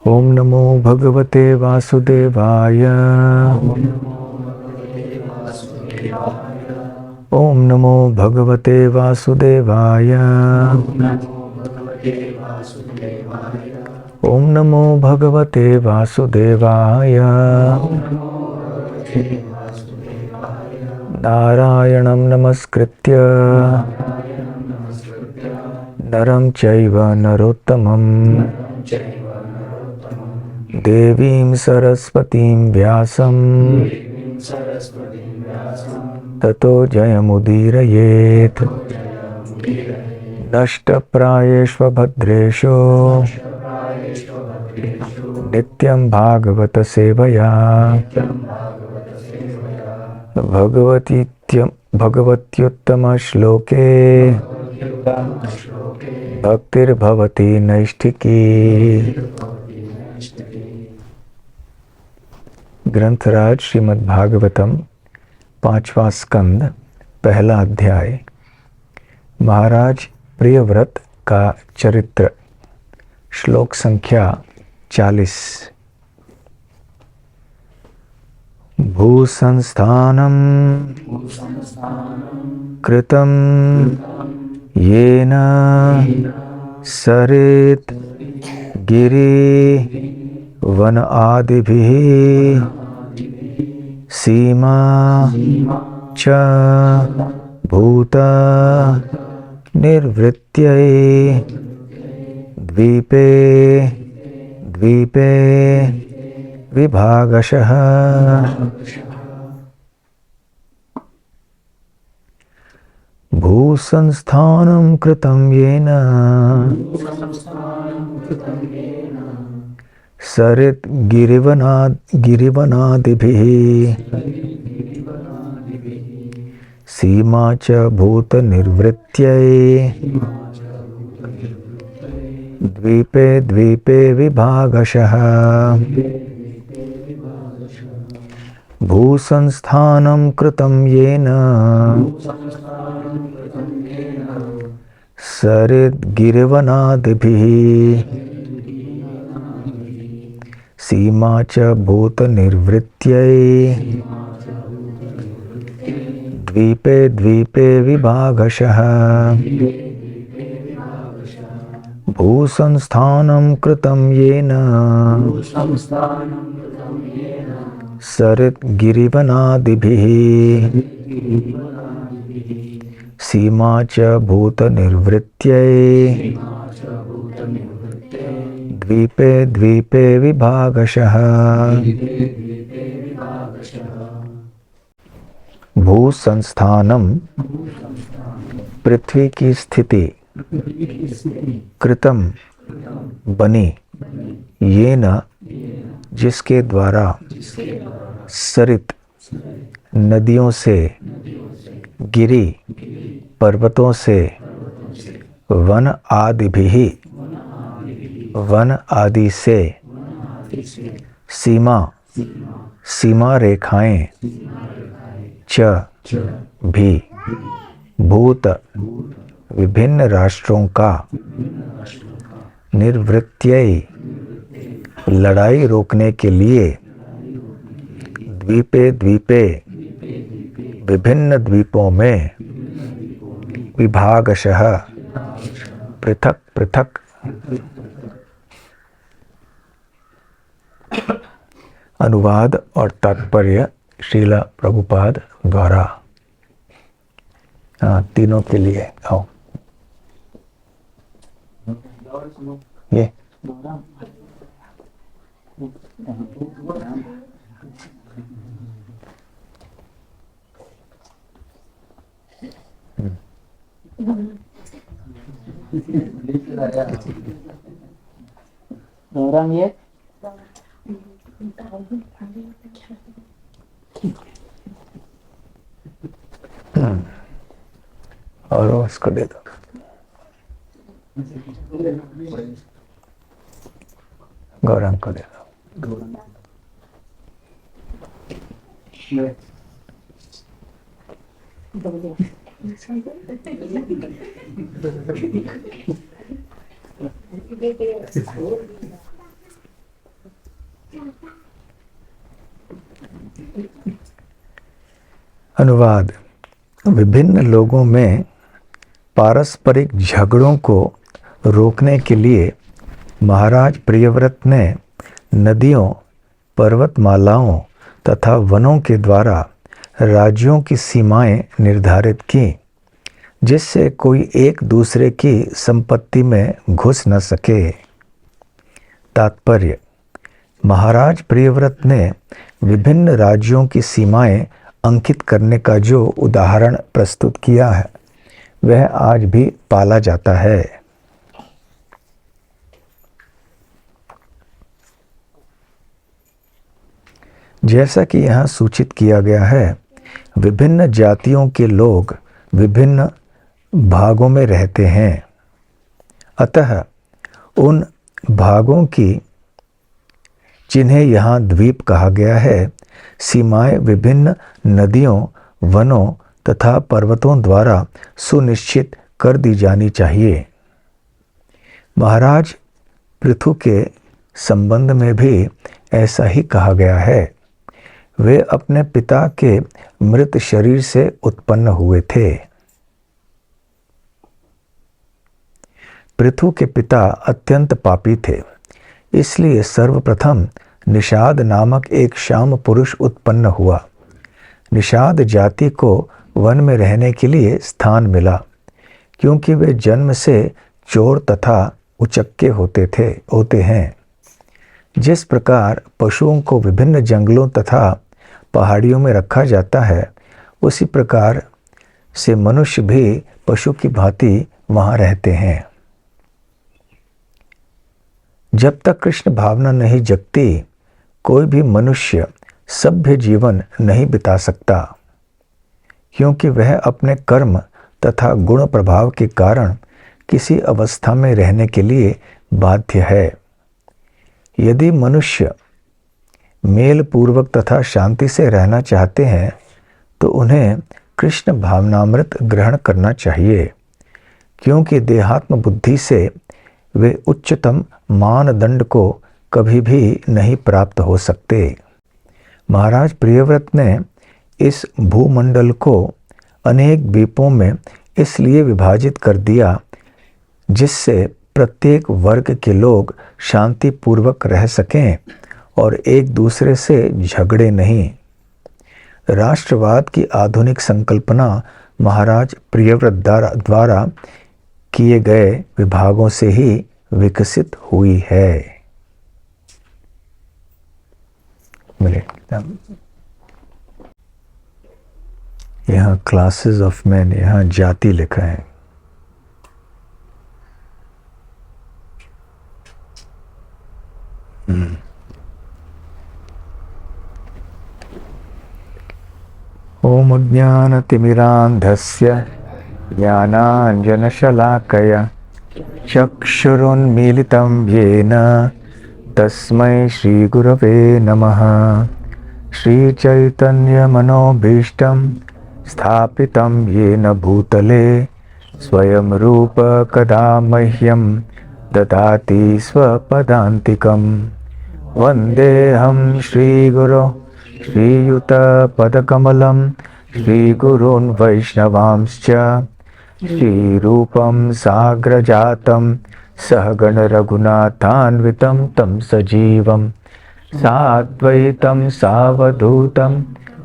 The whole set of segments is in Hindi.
ओम नमो भगवते वासुदेवाय। ओम नमो भगवते वासुदेवाय। ओम नमो भगवते वासुदेवाय। नारायणं नमस्कृत्य नरं चैव नरोत्तमं देवीं सरस्वतीं व्यासं ततो जयमुदीरयेत्। नष्टप्रायेष्वभद्रेषु नित्यं भागवत सेवया भगवत्युत्तमश्लोके भक्तिर्भवति नैष्ठिकी। ग्रंथराज श्रीमद् भागवतम 5वां स्कंद पहला अध्याय महाराज प्रियव्रत का चरित्र। श्लोक संख्या 40। भूसंस्थानं कृतं येन सरित गिरि वन आदिभिः सीमा च भूत निर्वृत्यै द्वीपे द्वीपे विभागशः। भूसंस्थानं कृतं येन सरित गिरिवनादिभिः सीमा च भूत निर्वृत्यै द्वीपे द्वीपे विभागशः। भूसंस्थानं कृतं येन सरित गिरिवनादिभिः सीमा च भूत निर्वृत्यै द्वीपे द्वीपे विभागशः। भूसंस्थानं कृतं येन सरित गिरिवनादिभिः सीमा च भूत निर्वृत्यै द्वीपे द्वीपे विभागशः। भूसंस्थानम पृथ्वी की स्थिति, कृतम बनी, येन जिसके द्वारा, सरित नदियों से, गिरि पर्वतों से, वन आदिभिः वन आदि से, सीमा सीमा रेखाएं, च भी, भूत विभिन्न राष्ट्रों का, निर्वृत्यै लड़ाई रोकने के लिए, द्वीपे द्वीपे विभिन्न द्वीपों में, विभागशः पृथक पृथक। अनुवाद और तात्पर्य श्रीला प्रभुपाद द्वारा। तीनों के लिए आओ। ये ये और उसको दे दो। गौरंग को दे दो। अनुवाद। विभिन्न लोगों में पारस्परिक झगड़ों को रोकने के लिए महाराज प्रियव्रत ने नदियों, पर्वतमालाओं तथा वनों के द्वारा राज्यों की सीमाएं निर्धारित की, जिससे कोई एक दूसरे की संपत्ति में घुस न सके। तात्पर्य: महाराज प्रियव्रत ने विभिन्न राज्यों की सीमाएं अंकित करने का जो उदाहरण प्रस्तुत किया है, वह आज भी पाला जाता है। जैसा कि यहाँ सूचित किया गया है, विभिन्न जातियों के लोग विभिन्न भागों में रहते हैं। अतः उन भागों की, जिन्हें यहाँ द्वीप कहा गया है, सीमाएं विभिन्न नदियों, वनों तथा पर्वतों द्वारा सुनिश्चित कर दी जानी चाहिए। महाराज पृथु के संबंध में भी ऐसा ही कहा गया है। वे अपने पिता के मृत शरीर से उत्पन्न हुए थे। पृथु के पिता अत्यंत पापी थे, इसलिए सर्वप्रथम निषाद नामक एक श्याम पुरुष उत्पन्न हुआ। निषाद जाति को वन में रहने के लिए स्थान मिला, क्योंकि वे जन्म से चोर तथा उचक्के होते हैं। जिस प्रकार पशुओं को विभिन्न जंगलों तथा पहाड़ियों में रखा जाता है, उसी प्रकार से मनुष्य भी पशु की भांति वहां रहते हैं। जब तक कृष्ण भावना नहीं जगती, कोई भी मनुष्य सभ्य जीवन नहीं बिता सकता, क्योंकि वह अपने कर्म तथा गुण प्रभाव के कारण किसी अवस्था में रहने के लिए बाध्य है। यदि मनुष्य मेल पूर्वक तथा शांति से रहना चाहते हैं, तो उन्हें कृष्ण भावनामृत ग्रहण करना चाहिए, क्योंकि देहात्म बुद्धि से वे उच्चतम मानदंड को कभी भी नहीं प्राप्त हो सकते। महाराज प्रियव्रत ने इस भूमंडल को अनेक द्वीपों में इसलिए विभाजित कर दिया, जिससे प्रत्येक वर्ग के लोग शांति पूर्वक रह सकें और एक दूसरे से झगड़े नहीं। राष्ट्रवाद की आधुनिक संकल्पना महाराज प्रियव्रत द्वारा किए गए विभागों से ही विकसित हुई है। यहाँ क्लासेस ऑफ मैन, यहाँ जाति लिखा है। ओम ज्ञानतिमिरान्धस्य ज्ञानाञ्जनशलाकया चक्षुरुन्मीलितं येन तस्मै श्रीगुरवे नमः। श्रीचैतन्यमनोभीष्टं स्थापितं येन भूतले स्वयं रूप कदा मह्यं ददाति स्वपदान्तिकं। वन्देऽहं श्रीगुरो श्रीयुतपदकमलं श्रीगुरून् वैष्णवांश्च श्रीरूपं साग्रजातं सहगण रघुनाथान्वितं तं सजीवं साद्वैतं सावधूतं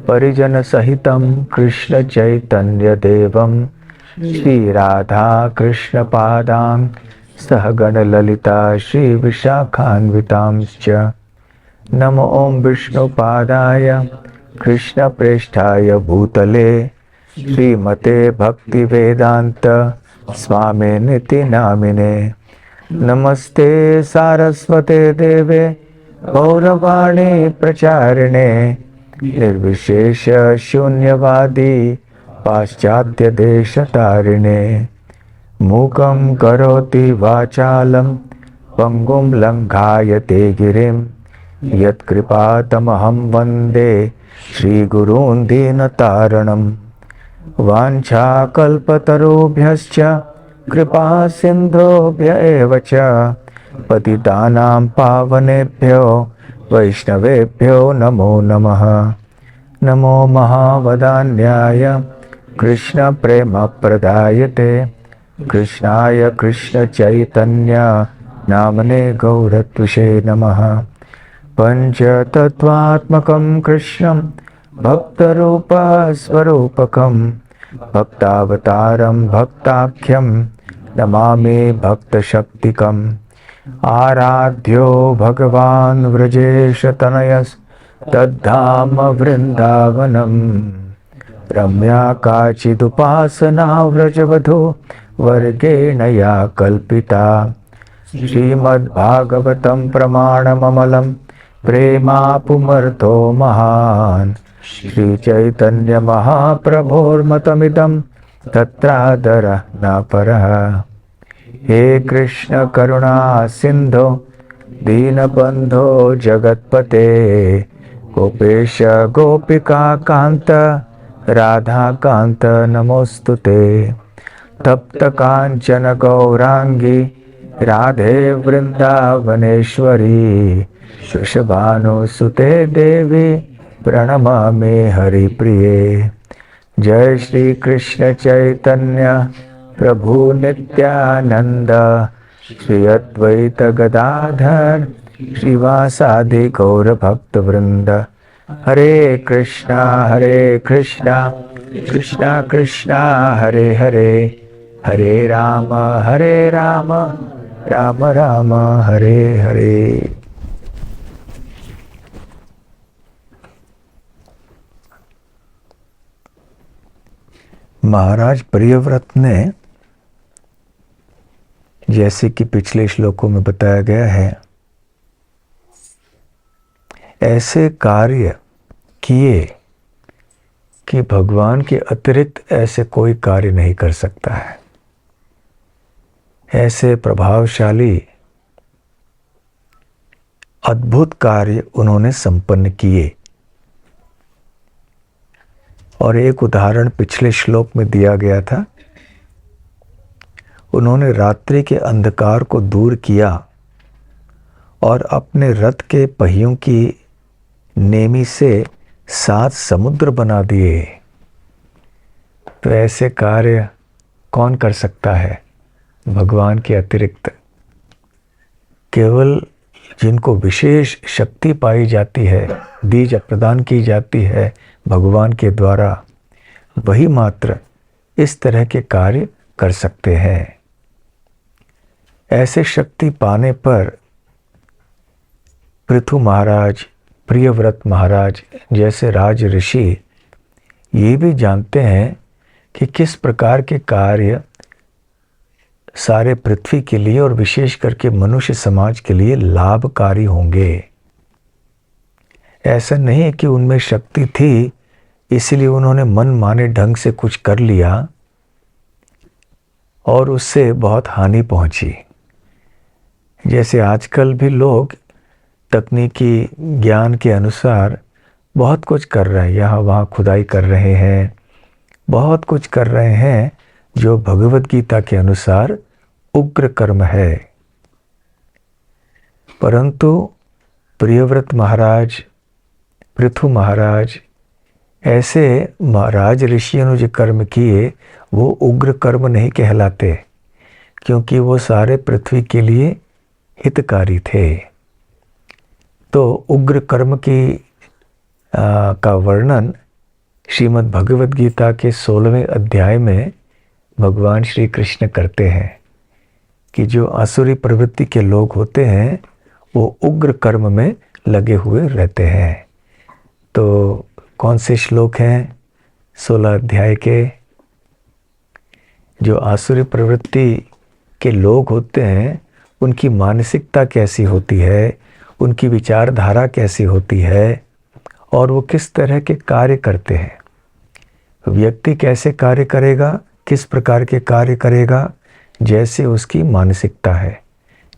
परिजनसहितं कृष्णचैतन्यदेवं श्रीराधा कृष्णपादां सहगण ललिता श्रीविशाखान्वितांश्च। नमो ओं विष्णुपादाय कृष्णप्रेष्ठाय भूतले श्रीमते भक्तिवेदांत स्वामिनिति नामिने। नमस्ते सारस्वते देवे गौरवाणी प्रचारिणे निर्विशेष शून्यवादी पाश्चात्य देशतारिणे। मूकं करोति वाचालं पंगुं लंघायते गिरिं यत्कृपातमहं वन्दे श्रीगुरून् दीनतारणम्। वाञ्छाकल्पतरुभ्यश्च कृपा सिन्धुभ्य एव च पतितानां पावनेभ्यो वैष्णवेभ्यो नमो नमः। नमो महावदान्याय कृष्णप्रेमप्रदायते कृष्णाय कृष्णचैतन्य नामने गौरत्विषे नमः। पञ्चतत्त्वात्मकं कृष्णं भक्तरूपस्वरूपकं भक्तावतारं भक्ताख्यं नमामि भक्तशक्तिकम्। आराध्यो भगवान् व्रजेशतनयस्तद्धाम वृन्दावनम्। रम्या काचिदुपासना व्रजवधो वर्गेण या कल्पिता। श्रीमद्भागवतं प्रमाणममलं प्रेमापुमर्थो महान्। श्रीचैतन्यमहाप्रभोर्मतमिदं तत्रादरः न परः। हे कृष्ण करुणा सिंधो दीनबंधो जगत्पते गोपेश गोपिका कांत राधा कांत नमोस्तुते। तप्त कांचन गौरांगी राधे वृंदावनेश्वरी शुशभानुसुते देवी प्रणमामि हरिप्रिये। जय श्री कृष्ण चैतन्य प्रभु नित्यानंद श्री अद्वैत गदाधर श्रीवासादि गौर भक्त वृंद। हरे कृष्णा कृष्णा कृष्णा हरे हरे, हरे राम राम राम हरे हरे। महाराज प्रियव्रत ने, जैसे कि पिछले श्लोकों में बताया गया है, ऐसे कार्य किए कि भगवान के अतिरिक्त ऐसे कोई कार्य नहीं कर सकता है। ऐसे प्रभावशाली अद्भुत कार्य उन्होंने संपन्न किए। और एक उदाहरण पिछले श्लोक में दिया गया था। उन्होंने रात्रि के अंधकार को दूर किया और अपने रथ के पहियों की नेमी से 7 समुद्र बना दिए। तो ऐसे कार्य कौन कर सकता है भगवान के अतिरिक्त? केवल जिनको विशेष शक्ति पाई जाती है, प्रदान की जाती है भगवान के द्वारा, वही मात्र इस तरह के कार्य कर सकते हैं। ऐसे शक्ति पाने पर पृथु महाराज, प्रियव्रत महाराज जैसे राज ऋषि ये भी जानते हैं कि किस प्रकार के कार्य सारे पृथ्वी के लिए और विशेष करके मनुष्य समाज के लिए लाभकारी होंगे। ऐसा नहीं है कि उनमें शक्ति थी इसलिए उन्होंने मन माने ढंग से कुछ कर लिया और उससे बहुत हानि पहुंची। जैसे आजकल भी लोग तकनीकी ज्ञान के अनुसार बहुत कुछ कर रहे हैं, यहाँ वहाँ खुदाई कर रहे हैं, बहुत कुछ कर रहे हैं जो भगवत गीता के अनुसार उग्र कर्म है। परंतु प्रियव्रत महाराज, पृथु महाराज, ऐसे महाराज ऋषियों ने जो कर्म किए वो उग्र कर्म नहीं कहलाते, क्योंकि वो सारे पृथ्वी के लिए हितकारी थे। तो उग्र कर्म की का वर्णन श्रीमद् भगवद गीता के 16वें अध्याय में भगवान श्री कृष्ण करते हैं कि जो आसुरी प्रवृत्ति के लोग होते हैं वो उग्र कर्म में लगे हुए रहते हैं। तो कौन से श्लोक हैं 16 अध्याय के? जो आसुरी प्रवृत्ति के लोग होते हैं उनकी मानसिकता कैसी होती है, उनकी विचारधारा कैसी होती है और वो किस तरह के कार्य करते हैं। व्यक्ति कैसे कार्य करेगा, किस प्रकार के कार्य करेगा, जैसे उसकी मानसिकता है,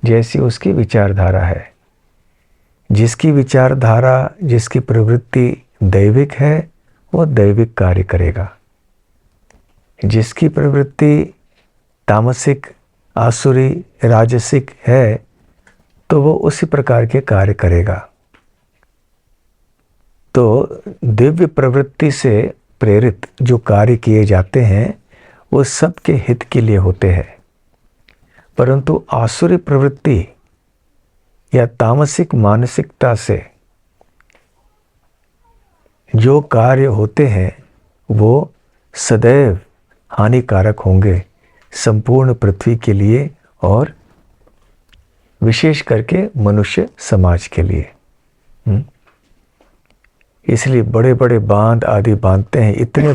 जैसी उसकी विचारधारा है। जिसकी विचारधारा, जिसकी प्रवृत्ति दैविक है वो दैविक कार्य करेगा। जिसकी प्रवृत्ति तामसिक, आसुरी, राजसिक है तो वो उसी प्रकार के कार्य करेगा। तो दिव्य प्रवृत्ति से प्रेरित जो कार्य किए जाते हैं वो सबके हित के लिए होते हैं, परंतु आसुरी प्रवृत्ति या तामसिक मानसिकता से जो कार्य होते हैं वो सदैव हानिकारक होंगे संपूर्ण पृथ्वी के लिए और विशेष करके मनुष्य समाज के लिए। इसलिए बड़े बड़े बांध आदि बांधते हैं, इतने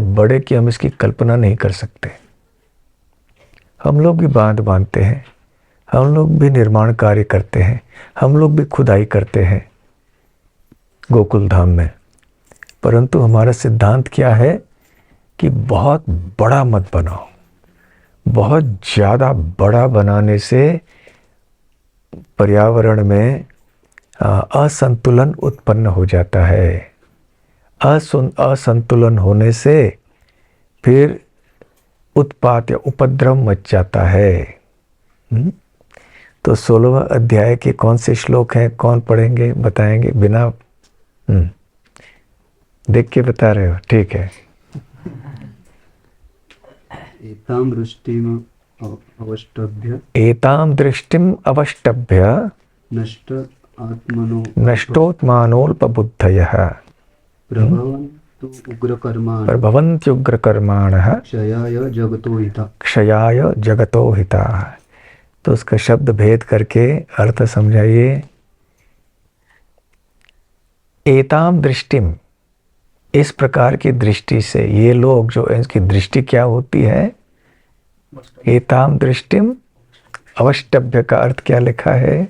बड़े कि हम इसकी कल्पना नहीं कर सकते। हम लोग भी बांध बांधते हैं, हम लोग भी निर्माण कार्य करते हैं, हम लोग भी खुदाई करते हैं गोकुल धाम में, परंतु हमारा सिद्धांत क्या है कि बहुत बड़ा मत बनाओ। बहुत ज़्यादा बड़ा बनाने से पर्यावरण में असंतुलन उत्पन्न हो जाता है। असंतुलन होने से फिर उत्पात या उपद्रव मच जाता है। तो 16वां अध्याय के कौन से श्लोक हैं, कौन पढ़ेंगे, बताएंगे? बिना देख के बता रहे हो? ठीक है। एताम दृष्टिम अवष्टभ्य एताम दृष्टिम अवष्टभ्य नष्टोत्मानोल्पबुद्धयः प्रभवन्त्युग्रकर्माणः क्षयाय जगतो हिताः। तो उसका शब्द भेद करके अर्थ समझाइए। एताम दृष्टिम, इस प्रकार की दृष्टि से ये लोग, जो इनकी दृष्टि क्या होती है? एताम दृष्टिम अवष्टभ्य का अर्थ क्या लिखा है?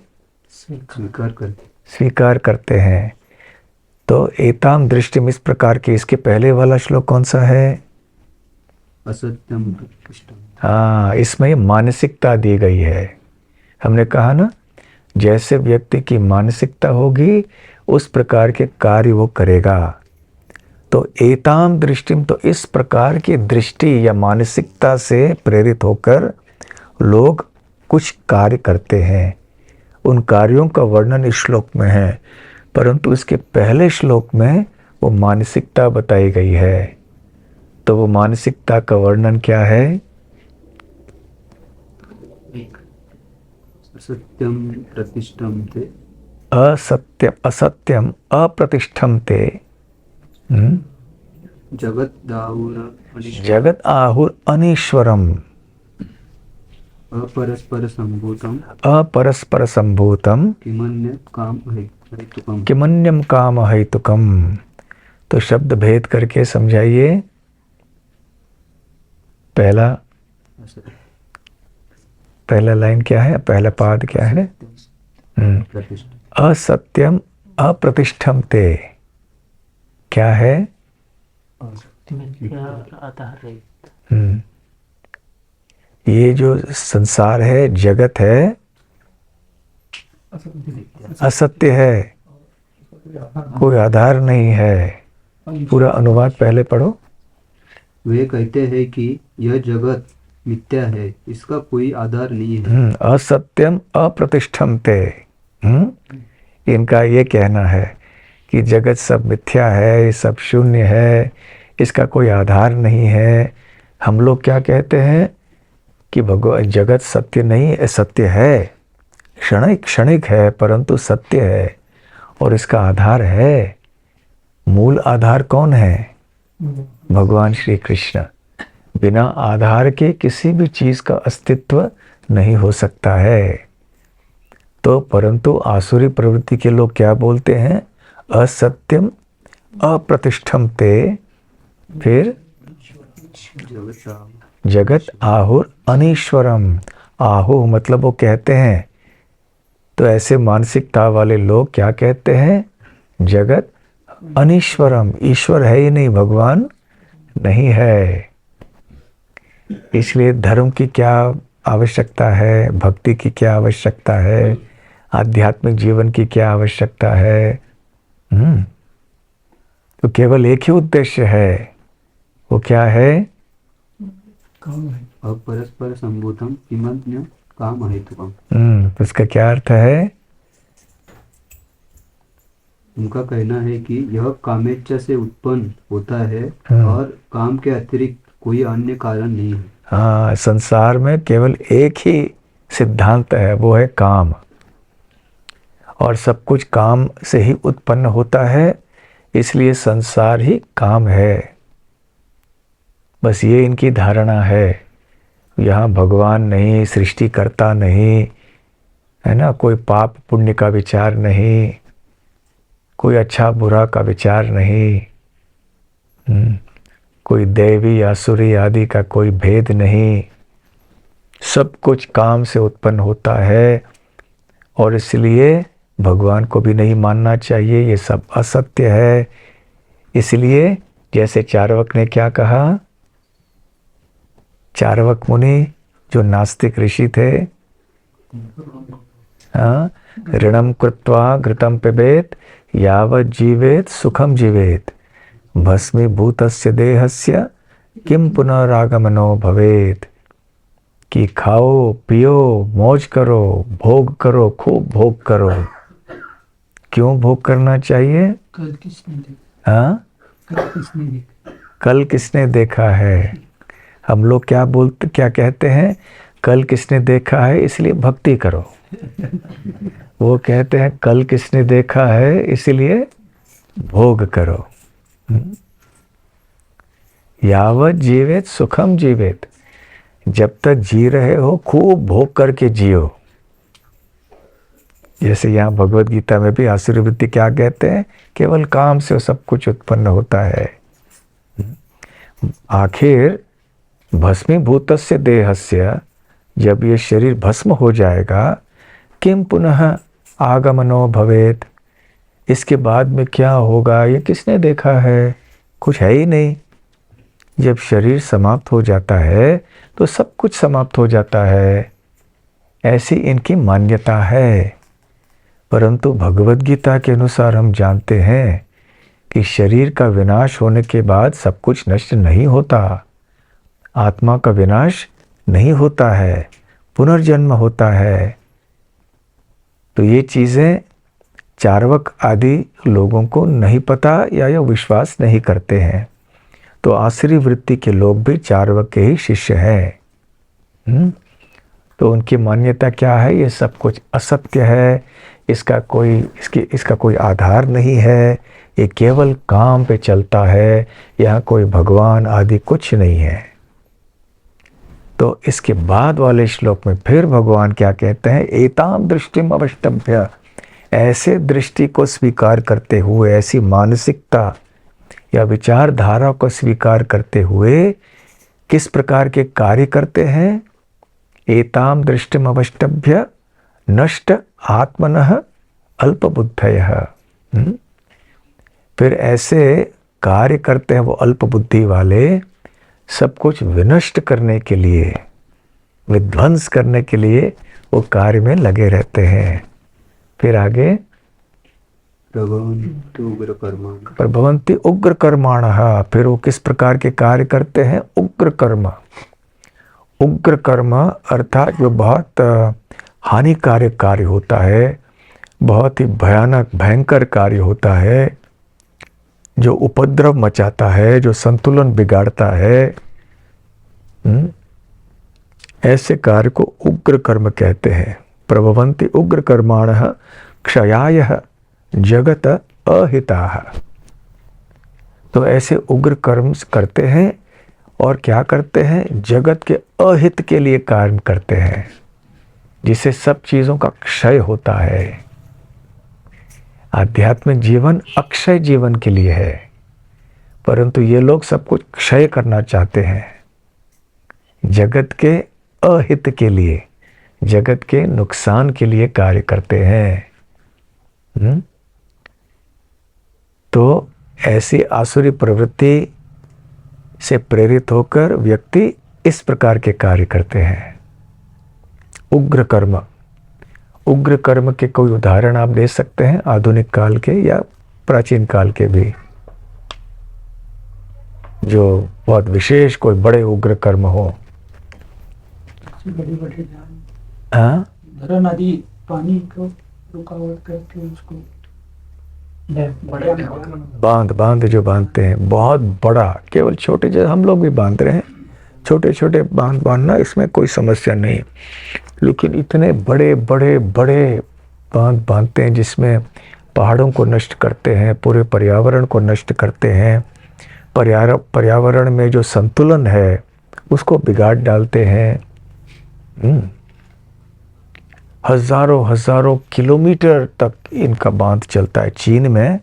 स्वीकार करते हैं। तो एताम दृष्टिम इस प्रकार की, इसके पहले वाला श्लोक कौन सा है? असत्यम। हाँ, इसमें मानसिकता दी गई है। हमने कहा ना, जैसे व्यक्ति की मानसिकता होगी उस प्रकार के कार्य वो करेगा। तो एताम दृष्टिम, तो इस प्रकार की दृष्टि या मानसिकता से प्रेरित होकर लोग कुछ कार्य करते हैं। उन कार्यों का वर्णन इस श्लोक में है, परंतु इसके पहले श्लोक में वो मानसिकता बताई गई है। तो वो मानसिकता का वर्णन क्या है? असत्यम प्रतिष्ठम्ते, असत्यम अप्रतिष्ठम्ते, जगत आहुर अनीश्वरम, अपरस्पर संभूतम किमन्यम काम हेतुकम। तो शब्द भेद करके समझाइए। पहला लाइन क्या है? पहला पाद क्या है? असत्यम अप्रतिष्ठम्ते क्या है? ये जो संसार है, जगत है, असत्य है, कोई आधार नहीं है। पूरा अनुवाद पहले पढ़ो। वे कहते हैं कि यह जगत मिथ्या है, इसका कोई आधार नहीं है। असत्यम अप्रतिष्ठम्ते, इनका ये कहना है कि जगत सब मिथ्या है, सब शून्य है, इसका कोई आधार नहीं है। हम लोग क्या कहते हैं कि भगवान जगत सत्य नहीं, सत्य है, क्षणिक है, परंतु सत्य है और इसका आधार है। मूल आधार कौन है? भगवान श्री कृष्ण। बिना आधार के किसी भी चीज का अस्तित्व नहीं हो सकता है। तो परंतु आसुरी प्रवृत्ति के लोग क्या बोलते हैं? असत्यम अप्रतिष्ठम्ते, फिर जगत आहुर अनीश्वरम। आहु मतलब वो कहते हैं, तो ऐसे मानसिकता वाले लोग क्या कहते हैं? जगत अनीश्वरम, ईश्वर है ही नहीं, भगवान नहीं है। इसलिए धर्म की क्या आवश्यकता है, भक्ति की क्या आवश्यकता है, आध्यात्मिक जीवन की क्या आवश्यकता है? तो केवल एक ही उद्देश्य है, वो क्या है? परस्पर संभूतम किमन्य काम हेतुकम। इसका क्या अर्थ है? उनका कहना है कि यह कामेच्छा से उत्पन्न होता है और काम के अतिरिक्त कोई अन्य कारण नहीं है। हाँ, संसार में केवल एक ही सिद्धांत है, वो है काम, और सब कुछ काम से ही उत्पन्न होता है, इसलिए संसार ही काम है। बस ये इनकी धारणा है। यहाँ भगवान नहीं, सृष्टिकर्ता नहीं है ना, कोई पाप पुण्य का विचार नहीं, कोई अच्छा बुरा का विचार नहीं, कोई देवी आसुरी आदि का कोई भेद नहीं। सब कुछ काम से उत्पन्न होता है, और इसलिए भगवान को भी नहीं मानना चाहिए, ये सब असत्य है। इसलिए जैसे चार्वक ने क्या कहा, चार्वक मुनि जो नास्तिक ऋषि थे, हाँ, ऋणम कृत्वा घृतम पिबेत यावत् जीवेत सुखम जीवेत भस्मीभूतस्य देहस्य किम पुनरागमनो भवेत। कि खाओ पियो मौज करो, भोग करो, खूब भोग करो। क्यों भोग करना चाहिए? कल किसने देखा? हाँ, कल किसने देखा? कल किसने देखा है। हम लोग क्या कहते हैं, कल किसने देखा है इसलिए भक्ति करो। वो कहते हैं कल किसने देखा है इसलिए भोग करो। यावत जीवेत सुखम जीवेत, जब तक जी रहे हो खूब भोग करके जियो। जैसे यहाँ भगवत गीता में भी आसुरी वृत्ति क्या कहते हैं, केवल काम से सब कुछ उत्पन्न होता है। आखिर भस्मीभूतस्य देहस्य, जब ये शरीर भस्म हो जाएगा, किम पुनः आगमनो भवेत, इसके बाद में क्या होगा ये किसने देखा है, कुछ है ही नहीं। जब शरीर समाप्त हो जाता है तो सब कुछ समाप्त हो जाता है, ऐसी इनकी मान्यता है। परंतु भगवत गीता के अनुसार हम जानते हैं कि शरीर का विनाश होने के बाद सब कुछ नष्ट नहीं होता, आत्मा का विनाश नहीं होता है, पुनर्जन्म होता है। तो ये चीज़ें चार्वक आदि लोगों को नहीं पता या ये विश्वास नहीं करते हैं। तो आसुरी वृत्ति के लोग भी चार्वक के ही शिष्य हैं। तो उनकी मान्यता क्या है, ये सब कुछ असत्य है, इसका कोई आधार नहीं है, ये केवल काम पे चलता है, यहाँ कोई भगवान आदि कुछ नहीं है। तो इसके बाद वाले श्लोक में फिर भगवान क्या कहते हैं, एताम दृष्टिम अवष्टभ्य, ऐसे दृष्टि को स्वीकार करते हुए, ऐसी मानसिकता या विचारधारा को स्वीकार करते हुए किस प्रकार के कार्य करते हैं। एताम दृष्टिम अवष्टभ्य नष्ट आत्मनः अल्पबुद्धयः। फिर ऐसे कार्य करते हैं वो अल्प बुद्धि वाले, सब कुछ विनष्ट करने के लिए, विध्वंस करने के लिए वो कार्य में लगे रहते हैं। फिर आगे प्रभवन्ति उग्र कर्माणः, फिर वो किस प्रकार के कार्य करते हैं, उग्र कर्म। उग्र कर्म अर्थात जो बहुत हानिकारक कार्य होता है, बहुत ही भयानक भयंकर कार्य होता है, जो उपद्रव मचाता है, जो संतुलन बिगाड़ता है, ऐसे कार्य को उग्र कर्म कहते हैं। प्रभवन्ति उग्र कर्माणः क्षयाय जगत अहिताः। तो ऐसे उग्र कर्म करते हैं और क्या करते हैं, जगत के अहित के लिए कार्य करते हैं, जिससे सब चीज़ों का क्षय होता है। आध्यात्मिक जीवन अक्षय जीवन के लिए है, परंतु ये लोग सब कुछ क्षय करना चाहते हैं, जगत के अहित के लिए, जगत के नुकसान के लिए कार्य करते हैं। तो ऐसी आसुरी प्रवृत्ति से प्रेरित होकर व्यक्ति इस प्रकार के कार्य करते हैं, उग्र कर्म। उग्र कर्म के कोई उदाहरण आप दे सकते हैं, आधुनिक काल के या प्राचीन काल के भी, जो बहुत विशेष कोई बड़े उग्र कर्म हो। बड़े हाँ, धरण आदि पानी को रुकावट करके उसको बड़े बांध बांध जो बांधते हैं बहुत बड़ा, केवल छोटे जैसे हम लोग भी बांध रहे हैं, छोटे छोटे बांध बांधना इसमें कोई समस्या नहीं, लेकिन इतने बड़े बड़े बड़े बांध बांधते हैं जिसमें पहाड़ों को नष्ट करते हैं, पूरे पर्यावरण को नष्ट करते हैं, पर्यावरण में जो संतुलन है उसको बिगाड़ डालते हैं। हजारों हजारों किलोमीटर तक इनका बांध चलता है। चीन में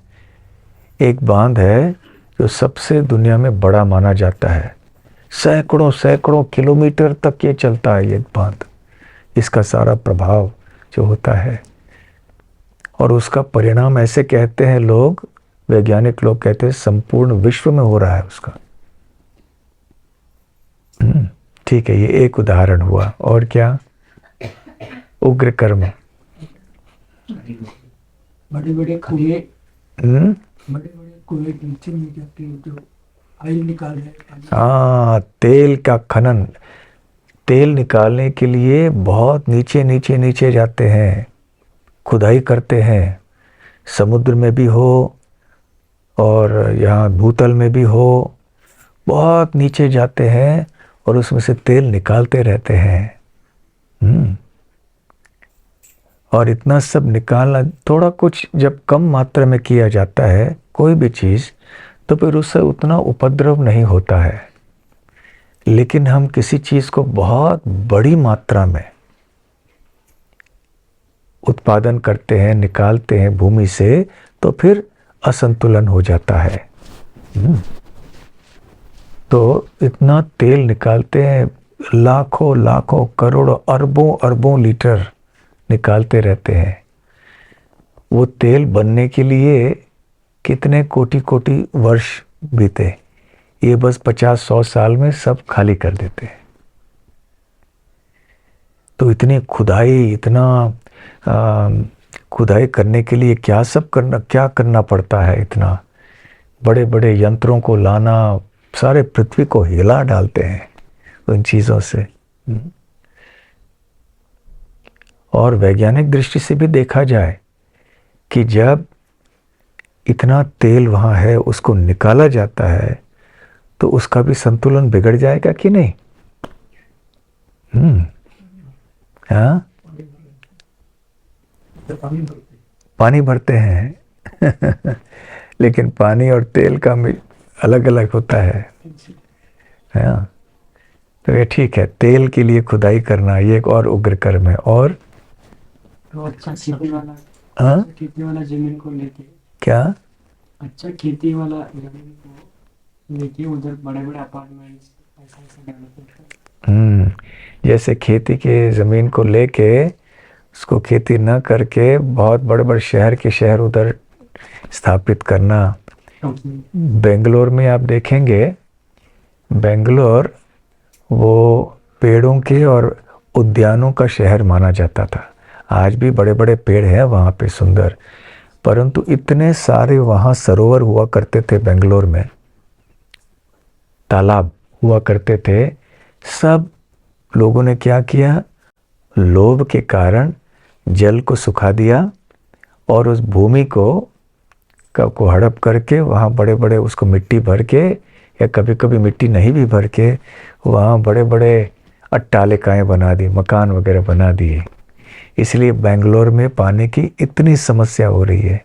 एक बांध है जो सबसे दुनिया में बड़ा माना जाता है, सैकड़ों सैकड़ों किलोमीटर तक ये चलता है ये बांध, इसका सारा प्रभाव जो होता है। और उसका परिणाम ऐसे कहते हैं लोग, वैज्ञानिक लोग कहते हैं संपूर्ण विश्व में हो रहा है उसका। ठीक है, ये एक उदाहरण हुआ। और क्या? उग्र कर्म। बड़े बड़े कुएं, बड़े बड़े कुएं नीचे में जाके जो ऑयल निकाल रहे हैं। हाँ, तेल का खनन, तेल निकालने के लिए बहुत नीचे नीचे नीचे जाते हैं, खुदाई करते हैं, समुद्र में भी हो और यहाँ भूतल में भी हो, बहुत नीचे जाते हैं और उसमें से तेल निकालते रहते हैं। और इतना सब निकालना, थोड़ा कुछ जब कम मात्रा में किया जाता है कोई भी चीज़, तो फिर उससे उतना उपद्रव नहीं होता है। लेकिन हम किसी चीज़ को बहुत बड़ी मात्रा में उत्पादन करते हैं, निकालते हैं भूमि से, तो फिर असंतुलन हो जाता है। तो इतना तेल निकालते हैं, लाखों लाखों करोड़ों अरबों अरबों लीटर निकालते रहते हैं। वो तेल बनने के लिए कितने कोटि कोटि वर्ष बीते, ये बस 50-100 साल में सब खाली कर देते हैं। तो इतनी खुदाई, इतना खुदाई करने के लिए क्या करना पड़ता है, इतना बड़े बड़े यंत्रों को लाना, सारे पृथ्वी को हिला डालते हैं उन चीज़ों से। और वैज्ञानिक दृष्टि से भी देखा जाए कि जब इतना तेल वहाँ है उसको निकाला जाता है तो उसका भी संतुलन बिगड़ जाएगा कि नहीं? हाँ, पानी भरते हैं लेकिन पानी और तेल का अलग अलग होता है। हाँ, तो ये ठीक है, तेल के लिए खुदाई करना ये एक और उग्र कर्म है। और तो अच्छा खेती वाला, हाँ, खेती वाला जमीन को लेके, क्या? अच्छा खेती वाला जमीन को लेके उधर बड़े बड़े अपार्टमेंट्स ऐसा डेवलप होता है। जैसे खेती के ज़मीन को लेके उसको खेती न करके बहुत बड़े बड़े शहर उधर स्थापित करना। बेंगलोर में आप देखेंगे, बेंगलोर वो पेड़ों के और उद्यानों का शहर माना जाता था। आज भी बड़े बड़े पेड़ हैं वहाँ पे सुंदर, परंतु इतने सारे वहाँ सरोवर हुआ करते थे बेंगलोर में, तालाब हुआ करते थे। सब लोगों ने क्या किया, लोभ के कारण जल को सुखा दिया और उस भूमि को हड़प करके वहाँ बड़े बड़े उसको मिट्टी भर के, या कभी कभी मिट्टी नहीं भी भर के, वहाँ बड़े बड़े अट्टालिकाएं बना दी, मकान वगैरह बना दिए। इसलिए बेंगलोर में पानी की इतनी समस्या हो रही है।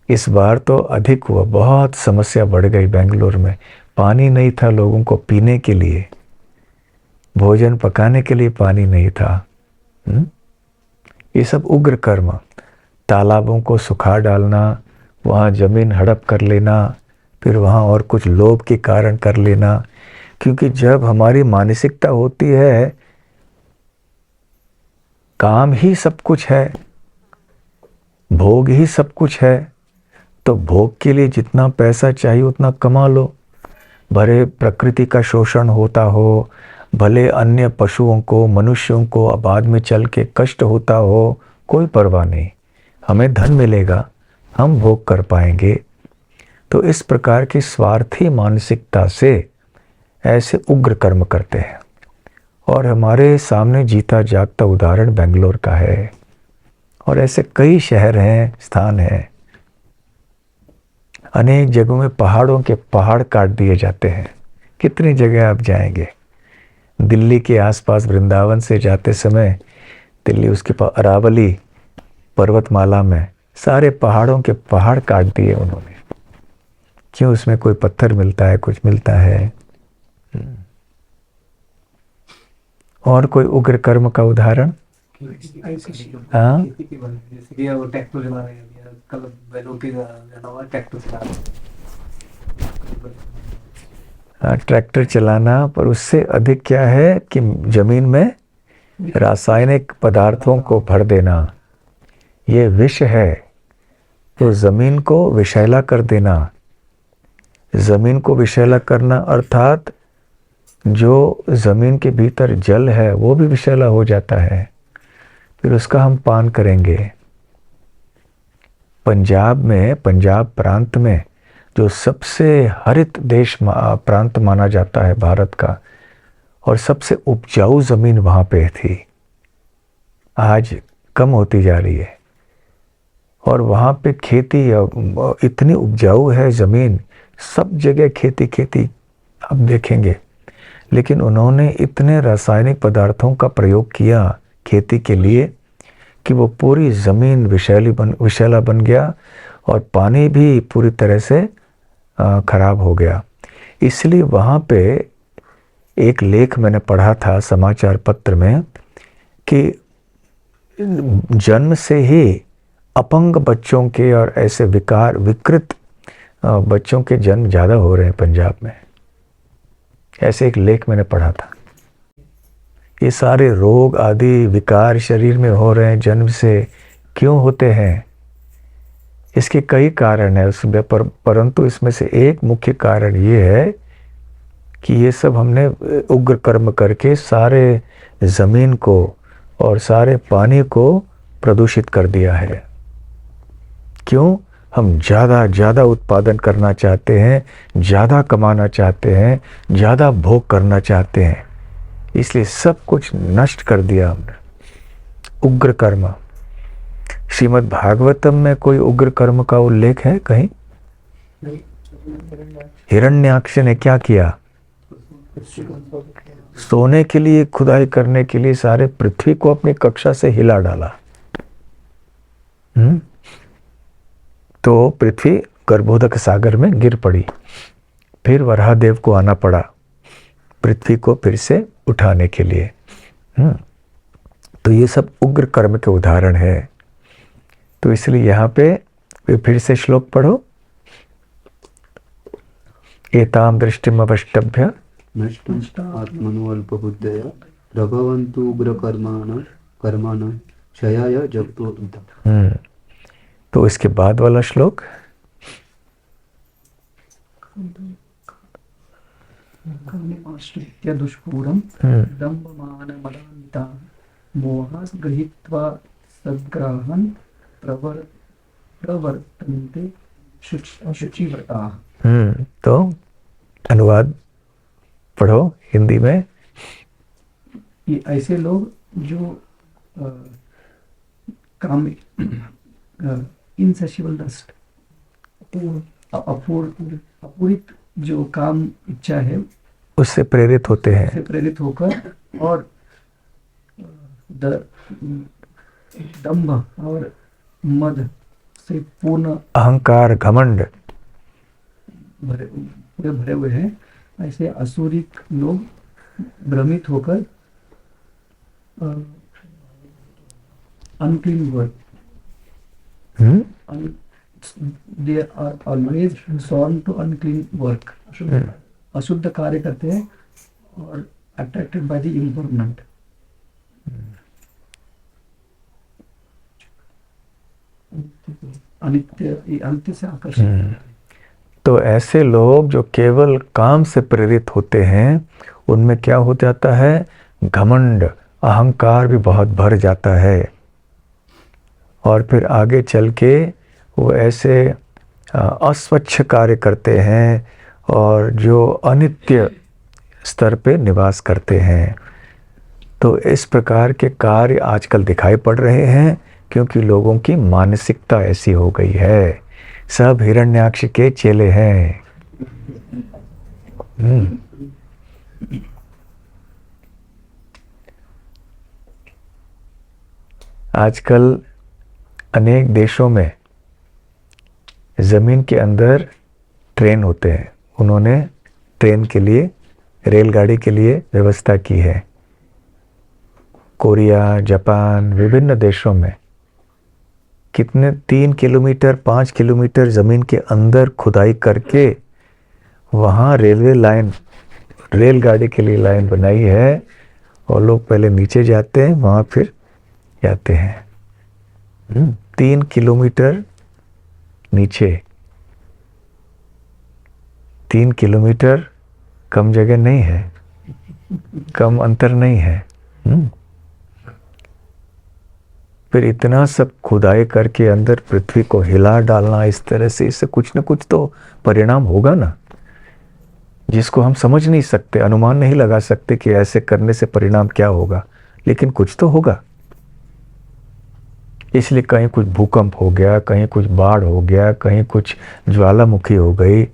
इस बार तो अधिक हुआ, बहुत समस्या बढ़ गई बेंगलोर में। पानी नहीं था लोगों को पीने के लिए, भोजन पकाने के लिए पानी नहीं था। ये सब उग्र कर्म, तालाबों को सुखा डालना, वहाँ ज़मीन हड़प कर लेना, फिर वहाँ और कुछ लोभ के कारण कर लेना। क्योंकि जब हमारी मानसिकता होती है काम ही सब कुछ है, भोग ही सब कुछ है, तो भोग के लिए जितना पैसा चाहिए उतना कमा लो। भले प्रकृति का शोषण होता हो, भले अन्य पशुओं को, मनुष्यों को बाद में चल के कष्ट होता हो, कोई परवाह नहीं, हमें धन मिलेगा, हम भोग कर पाएंगे। तो इस प्रकार की स्वार्थी मानसिकता से ऐसे उग्र कर्म करते हैं। और हमारे सामने जीता जागता उदाहरण बेंगलोर का है, और ऐसे कई शहर हैं, स्थान हैं अनेक जगहों में पहाड़ों के पहाड़ काट दिए जाते हैं। कितनी जगह आप जाएंगे, दिल्ली के आसपास वृंदावन से जाते समय दिल्ली उसके अरावली पर्वतमाला में सारे पहाड़ों के पहाड़ काट दिए उन्होंने। क्यों? उसमें कोई पत्थर मिलता है, कुछ मिलता है। और कोई उग्र कर्म का उदाहरण? हाँ, खेती की बात है, जैसे कि वो ट्रैक्टर चला रहे हैं अभी, कल बैलों के अलावा ट्रैक्टर चला रहे हैं। ट्रैक्टर चलाना, पर उससे अधिक क्या है कि जमीन में रासायनिक पदार्थों को भर देना, ये विष है। तो जमीन को विषैला कर देना। जमीन को विषैला करना अर्थात जो जमीन के भीतर जल है वो भी विषैला हो जाता है, फिर उसका हम पान करेंगे। पंजाब में, पंजाब प्रांत में जो सबसे हरित देश प्रांत माना जाता है भारत का, और सबसे उपजाऊ जमीन वहाँ पे थी, आज कम होती जा रही है। और वहाँ पे खेती इतनी उपजाऊ है ज़मीन, सब जगह खेती खेती आप देखेंगे, लेकिन उन्होंने इतने रासायनिक पदार्थों का प्रयोग किया खेती के लिए कि वो पूरी ज़मीन विषैला बन गया और पानी भी पूरी तरह से खराब हो गया। इसलिए वहाँ पे एक लेख मैंने पढ़ा था समाचार पत्र में कि जन्म से ही अपंग बच्चों के और ऐसे विकृत बच्चों के जन्म ज़्यादा हो रहे हैं पंजाब में। ऐसे एक लेख मैंने पढ़ा था। ये सारे रोग आदि विकार शरीर में हो रहे हैं जन्म से, क्यों होते हैं? इसके कई कारण हैं उसमें, परंतु इसमें से एक मुख्य कारण ये है कि ये सब हमने उग्र कर्म करके सारे ज़मीन को और सारे पानी को प्रदूषित कर दिया है। क्यों? हम ज़्यादा उत्पादन करना चाहते हैं, ज़्यादा कमाना चाहते हैं, ज़्यादा भोग करना चाहते हैं, इसलिए सब कुछ नष्ट कर दिया हमने। उग्र कर्म। श्रीमद् भागवतम में कोई उग्र कर्म का उल्लेख है कहीं? हिरण्याक्ष ने क्या किया? सोने के लिए खुदाई करने के लिए सारे पृथ्वी को अपनी कक्षा से हिला डाला। तो पृथ्वी गर्भोदक सागर में गिर पड़ी। फिर वराहदेव को आना पड़ा पृथ्वी को फिर से उठाने के लिए। तो ये सब उग्र कर्म के उदाहरण है। तो इसलिए यहाँ पे फिर से श्लोक पढ़ो। एताम दृष्टिम अवष्टभ्य नष्ट आत्मनो अल्पबुद्धया प्रभवन्तु उग्र कर्माण क्षयाय जगतो। तो इसके बाद वाला श्लोक दुष्पूरम दम्भमानमदान्विता मोहास गृहीत्वा सद्ग्राहन् प्रवर्तन्ते शुचिव्रताः। तो अनुवाद पढ़ो हिंदी में। ये ऐसे लोग जो काम इनसेसिबल लस्ट, अपूरित जो काम इच्छा है उससे प्रेरित होते हैं, उससे प्रेरित होकर और दंभ और मद से पूर्ण अहंकार घमंड पूरे भरे हुए हैं। ऐसे असुरिक लोग भ्रमित होकर unclean work, they are always drawn to unclean work, अशुद्ध कार्य करते हैं और attracted by the impermanent। अनित्य से आकर्षित। तो ऐसे लोग जो केवल काम से प्रेरित होते हैं उनमें क्या हो जाता है? घमंड, अहंकार भी बहुत भर जाता है और फिर आगे चल के वो ऐसे अस्वच्छ कार्य करते हैं और जो अनित्य स्तर पे निवास करते हैं। तो इस प्रकार के कार्य आजकल दिखाई पड़ रहे हैं क्योंकि लोगों की मानसिकता ऐसी हो गई है। सब हिरण्याक्ष के चेले हैं। आजकल अनेक देशों में ज़मीन के अंदर ट्रेन होते हैं। उन्होंने ट्रेन के लिए, रेलगाड़ी के लिए व्यवस्था की है। कोरिया, जापान, विभिन्न देशों में कितने 3 किलोमीटर 5 किलोमीटर ज़मीन के अंदर खुदाई करके वहाँ रेलवे लाइन, रेलगाड़ी के लिए लाइन बनाई है। और लोग पहले नीचे जाते हैं, वहाँ फिर जाते हैं। 3 किलोमीटर नीचे, 3 किलोमीटर कम जगह नहीं है, कम अंतर नहीं है। फिर इतना सब खुदाई करके अंदर पृथ्वी को हिला डालना इस तरह से, इससे कुछ न कुछ तो परिणाम होगा ना, जिसको हम समझ नहीं सकते, अनुमान नहीं लगा सकते कि ऐसे करने से परिणाम क्या होगा, लेकिन कुछ तो होगा। इसलिए कहीं कुछ भूकंप हो गया, कहीं कुछ बाढ़ हो गया, कहीं कुछ ज्वालामुखी हो गई,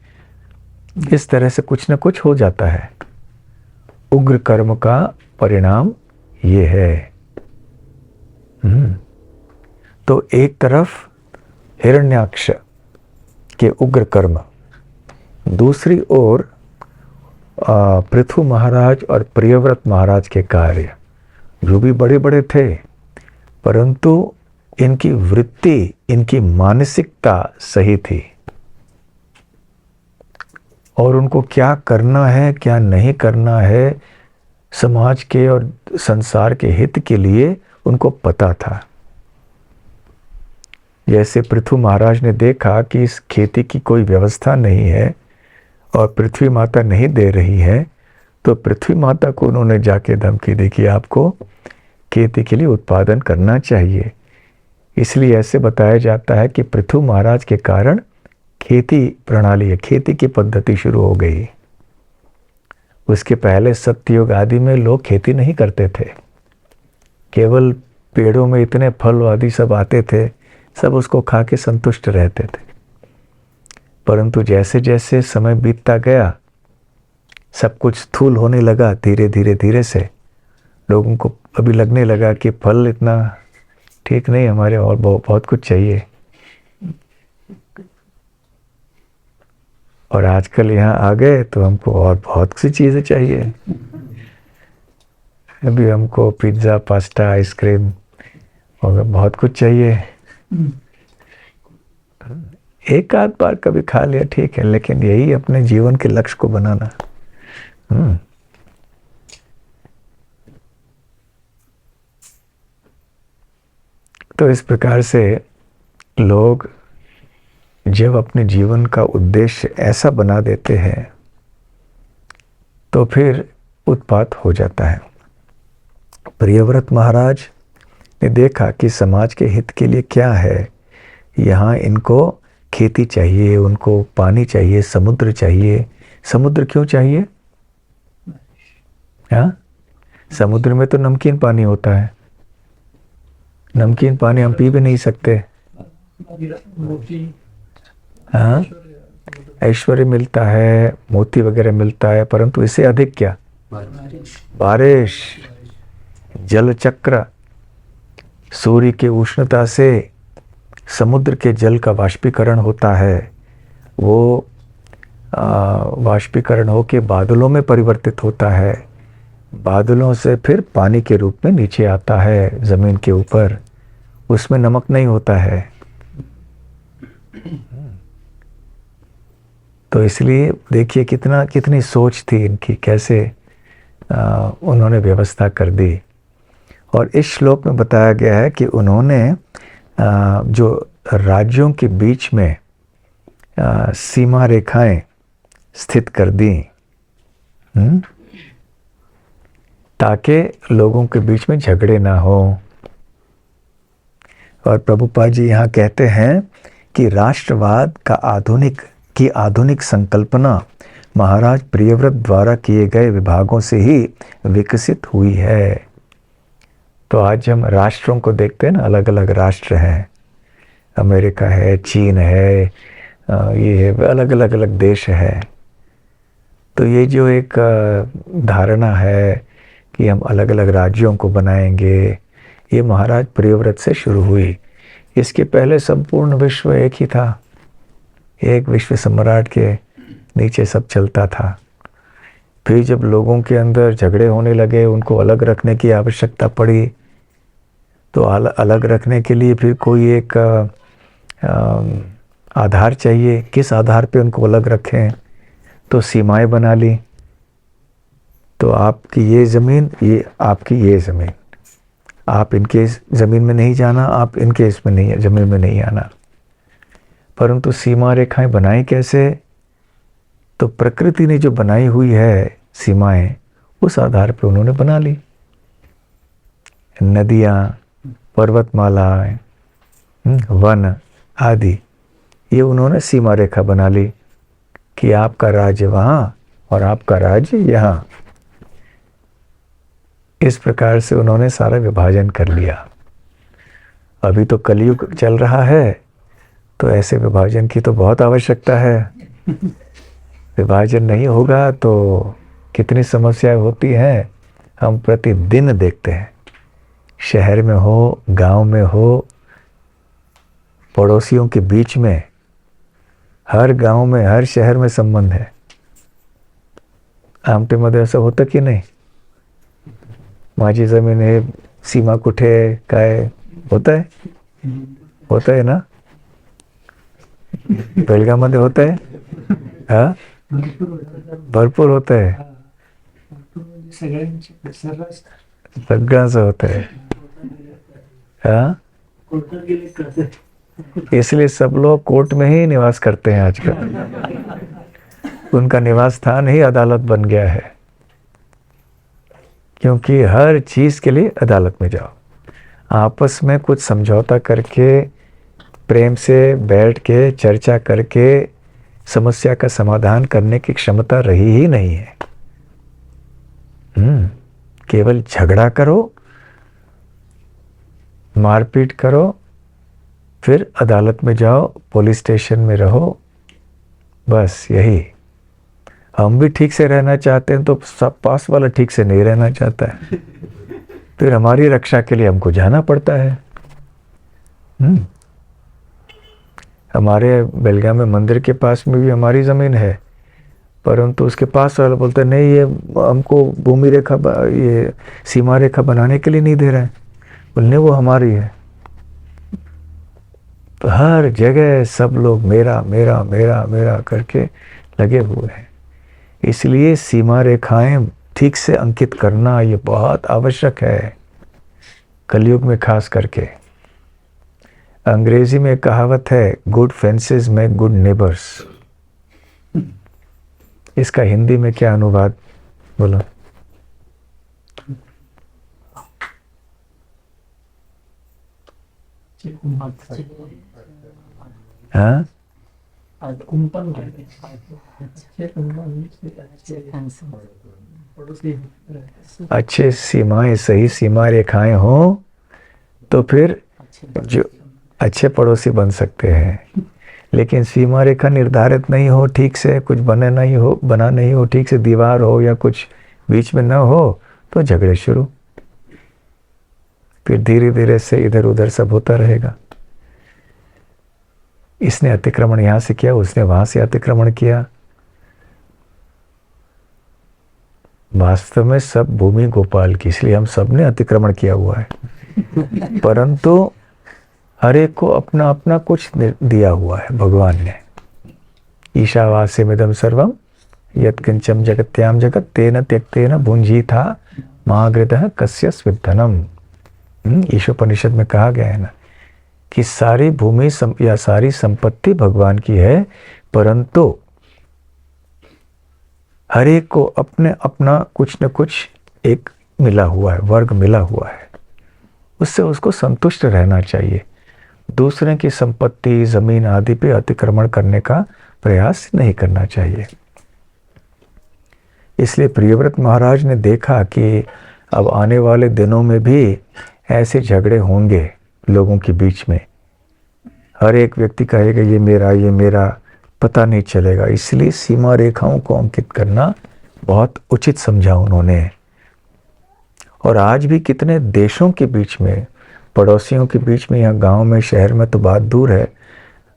इस तरह से कुछ न कुछ हो जाता है। उग्र कर्म का परिणाम ये है। तो एक तरफ हिरण्याक्ष के उग्र कर्म, दूसरी ओर पृथु महाराज और प्रियव्रत महाराज के कार्य, जो भी बड़े बड़े थे, परंतु इनकी वृत्ति, इनकी मानसिकता सही थी। और उनको क्या करना है, क्या नहीं करना है, समाज के और संसार के हित के लिए उनको पता था। जैसे पृथु महाराज ने देखा कि इस खेती की कोई व्यवस्था नहीं है और पृथ्वी माता नहीं दे रही है, तो पृथ्वी माता को उन्होंने जाके धमकी दी कि आपको खेती के लिए उत्पादन करना चाहिए। इसलिए ऐसे बताया जाता है कि पृथु महाराज के कारण खेती प्रणाली, खेती की पद्धति शुरू हो गई। उसके पहले सत्ययुग आदि में लोग खेती नहीं करते थे, केवल पेड़ों में इतने फल आदि सब आते थे, सब उसको खा के संतुष्ट रहते थे। परंतु जैसे जैसे समय बीतता गया, सब कुछ स्थूल होने लगा। धीरे धीरे धीरे से लोगों को अभी लगने लगा कि फल इतना ठीक नहीं, हमारे और बहुत कुछ चाहिए। और आजकल यहाँ आ गए तो हमको और बहुत सी चीज़ें चाहिए। अभी हमको पिज्ज़ा, पास्ता, आइसक्रीम और बहुत कुछ चाहिए। एक आध बार कभी खा लिया ठीक है, लेकिन यही अपने जीवन के लक्ष्य को बनाना। तो इस प्रकार से लोग जब अपने जीवन का उद्देश्य ऐसा बना देते हैं तो फिर उत्पात हो जाता है। प्रियव्रत महाराज ने देखा कि समाज के हित के लिए क्या है। यहाँ इनको खेती चाहिए, उनको पानी चाहिए, समुद्र चाहिए। समुद्र क्यों चाहिए? हाँ, समुद्र में तो नमकीन पानी होता है। नमकीन पानी हम पी भी नहीं सकते। हाँ, ऐश्वर्य मिलता है, मोती वगैरह मिलता है, परंतु इससे अधिक क्या? बारिश, जल चक्र, सूर्य की उष्णता से समुद्र के जल का वाष्पीकरण होता है। वो वाष्पीकरण होकर बादलों में परिवर्तित होता है। बादलों से फिर पानी के रूप में नीचे आता है जमीन के ऊपर। उसमें नमक नहीं होता है। तो इसलिए देखिए कितनी सोच थी इनकी, कैसे उन्होंने व्यवस्था कर दी। और इस श्लोक में बताया गया है कि उन्होंने जो राज्यों के बीच में सीमा रेखाएं स्थित कर दी, ताकि लोगों के बीच में झगड़े ना हो। और प्रभुपाद जी यहाँ कहते हैं कि राष्ट्रवाद का आधुनिक संकल्पना महाराज प्रियव्रत द्वारा किए गए विभागों से ही विकसित हुई है। तो आज हम राष्ट्रों को देखते हैं ना, अलग अलग राष्ट्र हैं। अमेरिका है, चीन है, ये अलग अलग अलग देश है। तो ये जो एक धारणा है कि हम अलग अलग राज्यों को बनाएंगे, ये महाराज प्रियव्रत से शुरू हुई। इसके पहले संपूर्ण विश्व एक ही था, एक विश्व सम्राट के नीचे सब चलता था। फिर जब लोगों के अंदर झगड़े होने लगे, उनको अलग रखने की आवश्यकता पड़ी, तो अलग रखने के लिए फिर कोई एक आधार चाहिए, किस आधार पे उनको अलग रखें, तो सीमाएं बना ली। तो आपकी ये ज़मीन, ये आपकी ये ज़मीन, आप इनके ज़मीन में नहीं जाना, आप इनके इसमें नहीं, ज़मीन में नहीं आना। परंतु सीमा रेखाएं बनाई कैसे? तो प्रकृति ने जो बनाई हुई है सीमाएं, उस आधार पे उन्होंने बना ली। नदियाँ, पर्वतमालाएं, वन आदि, ये उन्होंने सीमा रेखा बना ली कि आपका राज्य वहाँ और आपका राज्य यहाँ। इस प्रकार से उन्होंने सारा विभाजन कर लिया। अभी तो कलयुग चल रहा है, तो ऐसे विभाजन की तो बहुत आवश्यकता है। विभाजन नहीं होगा तो कितनी समस्याएं होती हैं, हम प्रतिदिन देखते हैं। शहर में हो, गांव में हो, पड़ोसियों के बीच में, हर गांव में, हर शहर में संबंध है। आमटेमध्ये असं होतं की नाही? माझी जमीन है, सीमा कुठे आहे, काय होता है? होता है ना? बेळगावमध्ये होता है? हाँ, भरपूर होता है, सगळ्यांचं होता है। हाँ, इसलिए सब लोग कोर्ट में ही निवास करते हैं आजकल। उनका निवास स्थान ही अदालत बन गया है, क्योंकि हर चीज़ के लिए अदालत में जाओ। आपस में कुछ समझौता करके, प्रेम से बैठ के चर्चा करके समस्या का समाधान करने की क्षमता रही ही नहीं है। केवल झगड़ा करो, मारपीट करो, फिर अदालत में जाओ, पुलिस स्टेशन में रहो, बस यही। हम भी ठीक से रहना चाहते हैं तो सब पास वाला ठीक से नहीं रहना चाहता है, फिर हमारी रक्षा के लिए हमको जाना पड़ता है। हमारे बेलगाम में मंदिर के पास में भी हमारी ज़मीन है, परंतु उसके पास वाला बोलता है नहीं, ये हमको भूमि रेखा, ये सीमा रेखा बनाने के लिए नहीं दे रहे हैं, बोलने वो हमारी है। तो हर जगह सब लोग मेरा मेरा मेरा मेरा करके लगे हुए हैं। इसलिए सीमा रेखाएं ठीक से अंकित करना ये बहुत आवश्यक है, कलयुग में खास करके। अंग्रेजी में कहावत है, गुड फेंसेस में गुड नेबर्स। इसका हिंदी में क्या अनुवाद बोलो? हाँ, अच्छे सीमाएं, सही सीमा रेखाएं हो तो फिर जो अच्छे पड़ोसी बन सकते हैं। लेकिन सीमा रेखा निर्धारित नहीं हो ठीक से, कुछ बना नहीं हो ठीक से, दीवार हो या कुछ बीच में ना हो, तो झगड़े शुरू। फिर धीरे धीरे से इधर उधर सब होता रहेगा। इसने अतिक्रमण यहाँ से किया, उसने वहाँ से अतिक्रमण किया। वास्तव में सब भूमि गोपाल की, इसलिए हम सब ने अतिक्रमण किया हुआ है। परंतु हर एक को अपना अपना कुछ दिया हुआ है भगवान ने। ईशावास्यमिदं सर्वं यत्किंचम जगत्याम जगत तेन त्यक्तेन भुंजीथा महागृतः कस्य स्विद्धनम। ईशोपनिषद में कहा गया है ना कि सारी भूमि या सारी संपत्ति भगवान की है, परंतु हर एक को अपने अपना कुछ न कुछ एक मिला हुआ है, वर्ग मिला हुआ है, उससे उसको संतुष्ट रहना चाहिए। दूसरे की संपत्ति, जमीन आदि पे अतिक्रमण करने का प्रयास नहीं करना चाहिए। इसलिए प्रियव्रत महाराज ने देखा कि अब आने वाले दिनों में भी ऐसे झगड़े होंगे लोगों के बीच में। हर एक व्यक्ति कहेगा ये मेरा, पता नहीं चलेगा। इसलिए सीमा रेखाओं को अंकित करना बहुत उचित समझा उन्होंने। और आज भी कितने देशों के बीच में, पड़ोसियों के बीच में, यहाँ गांव में, शहर में तो बात दूर है,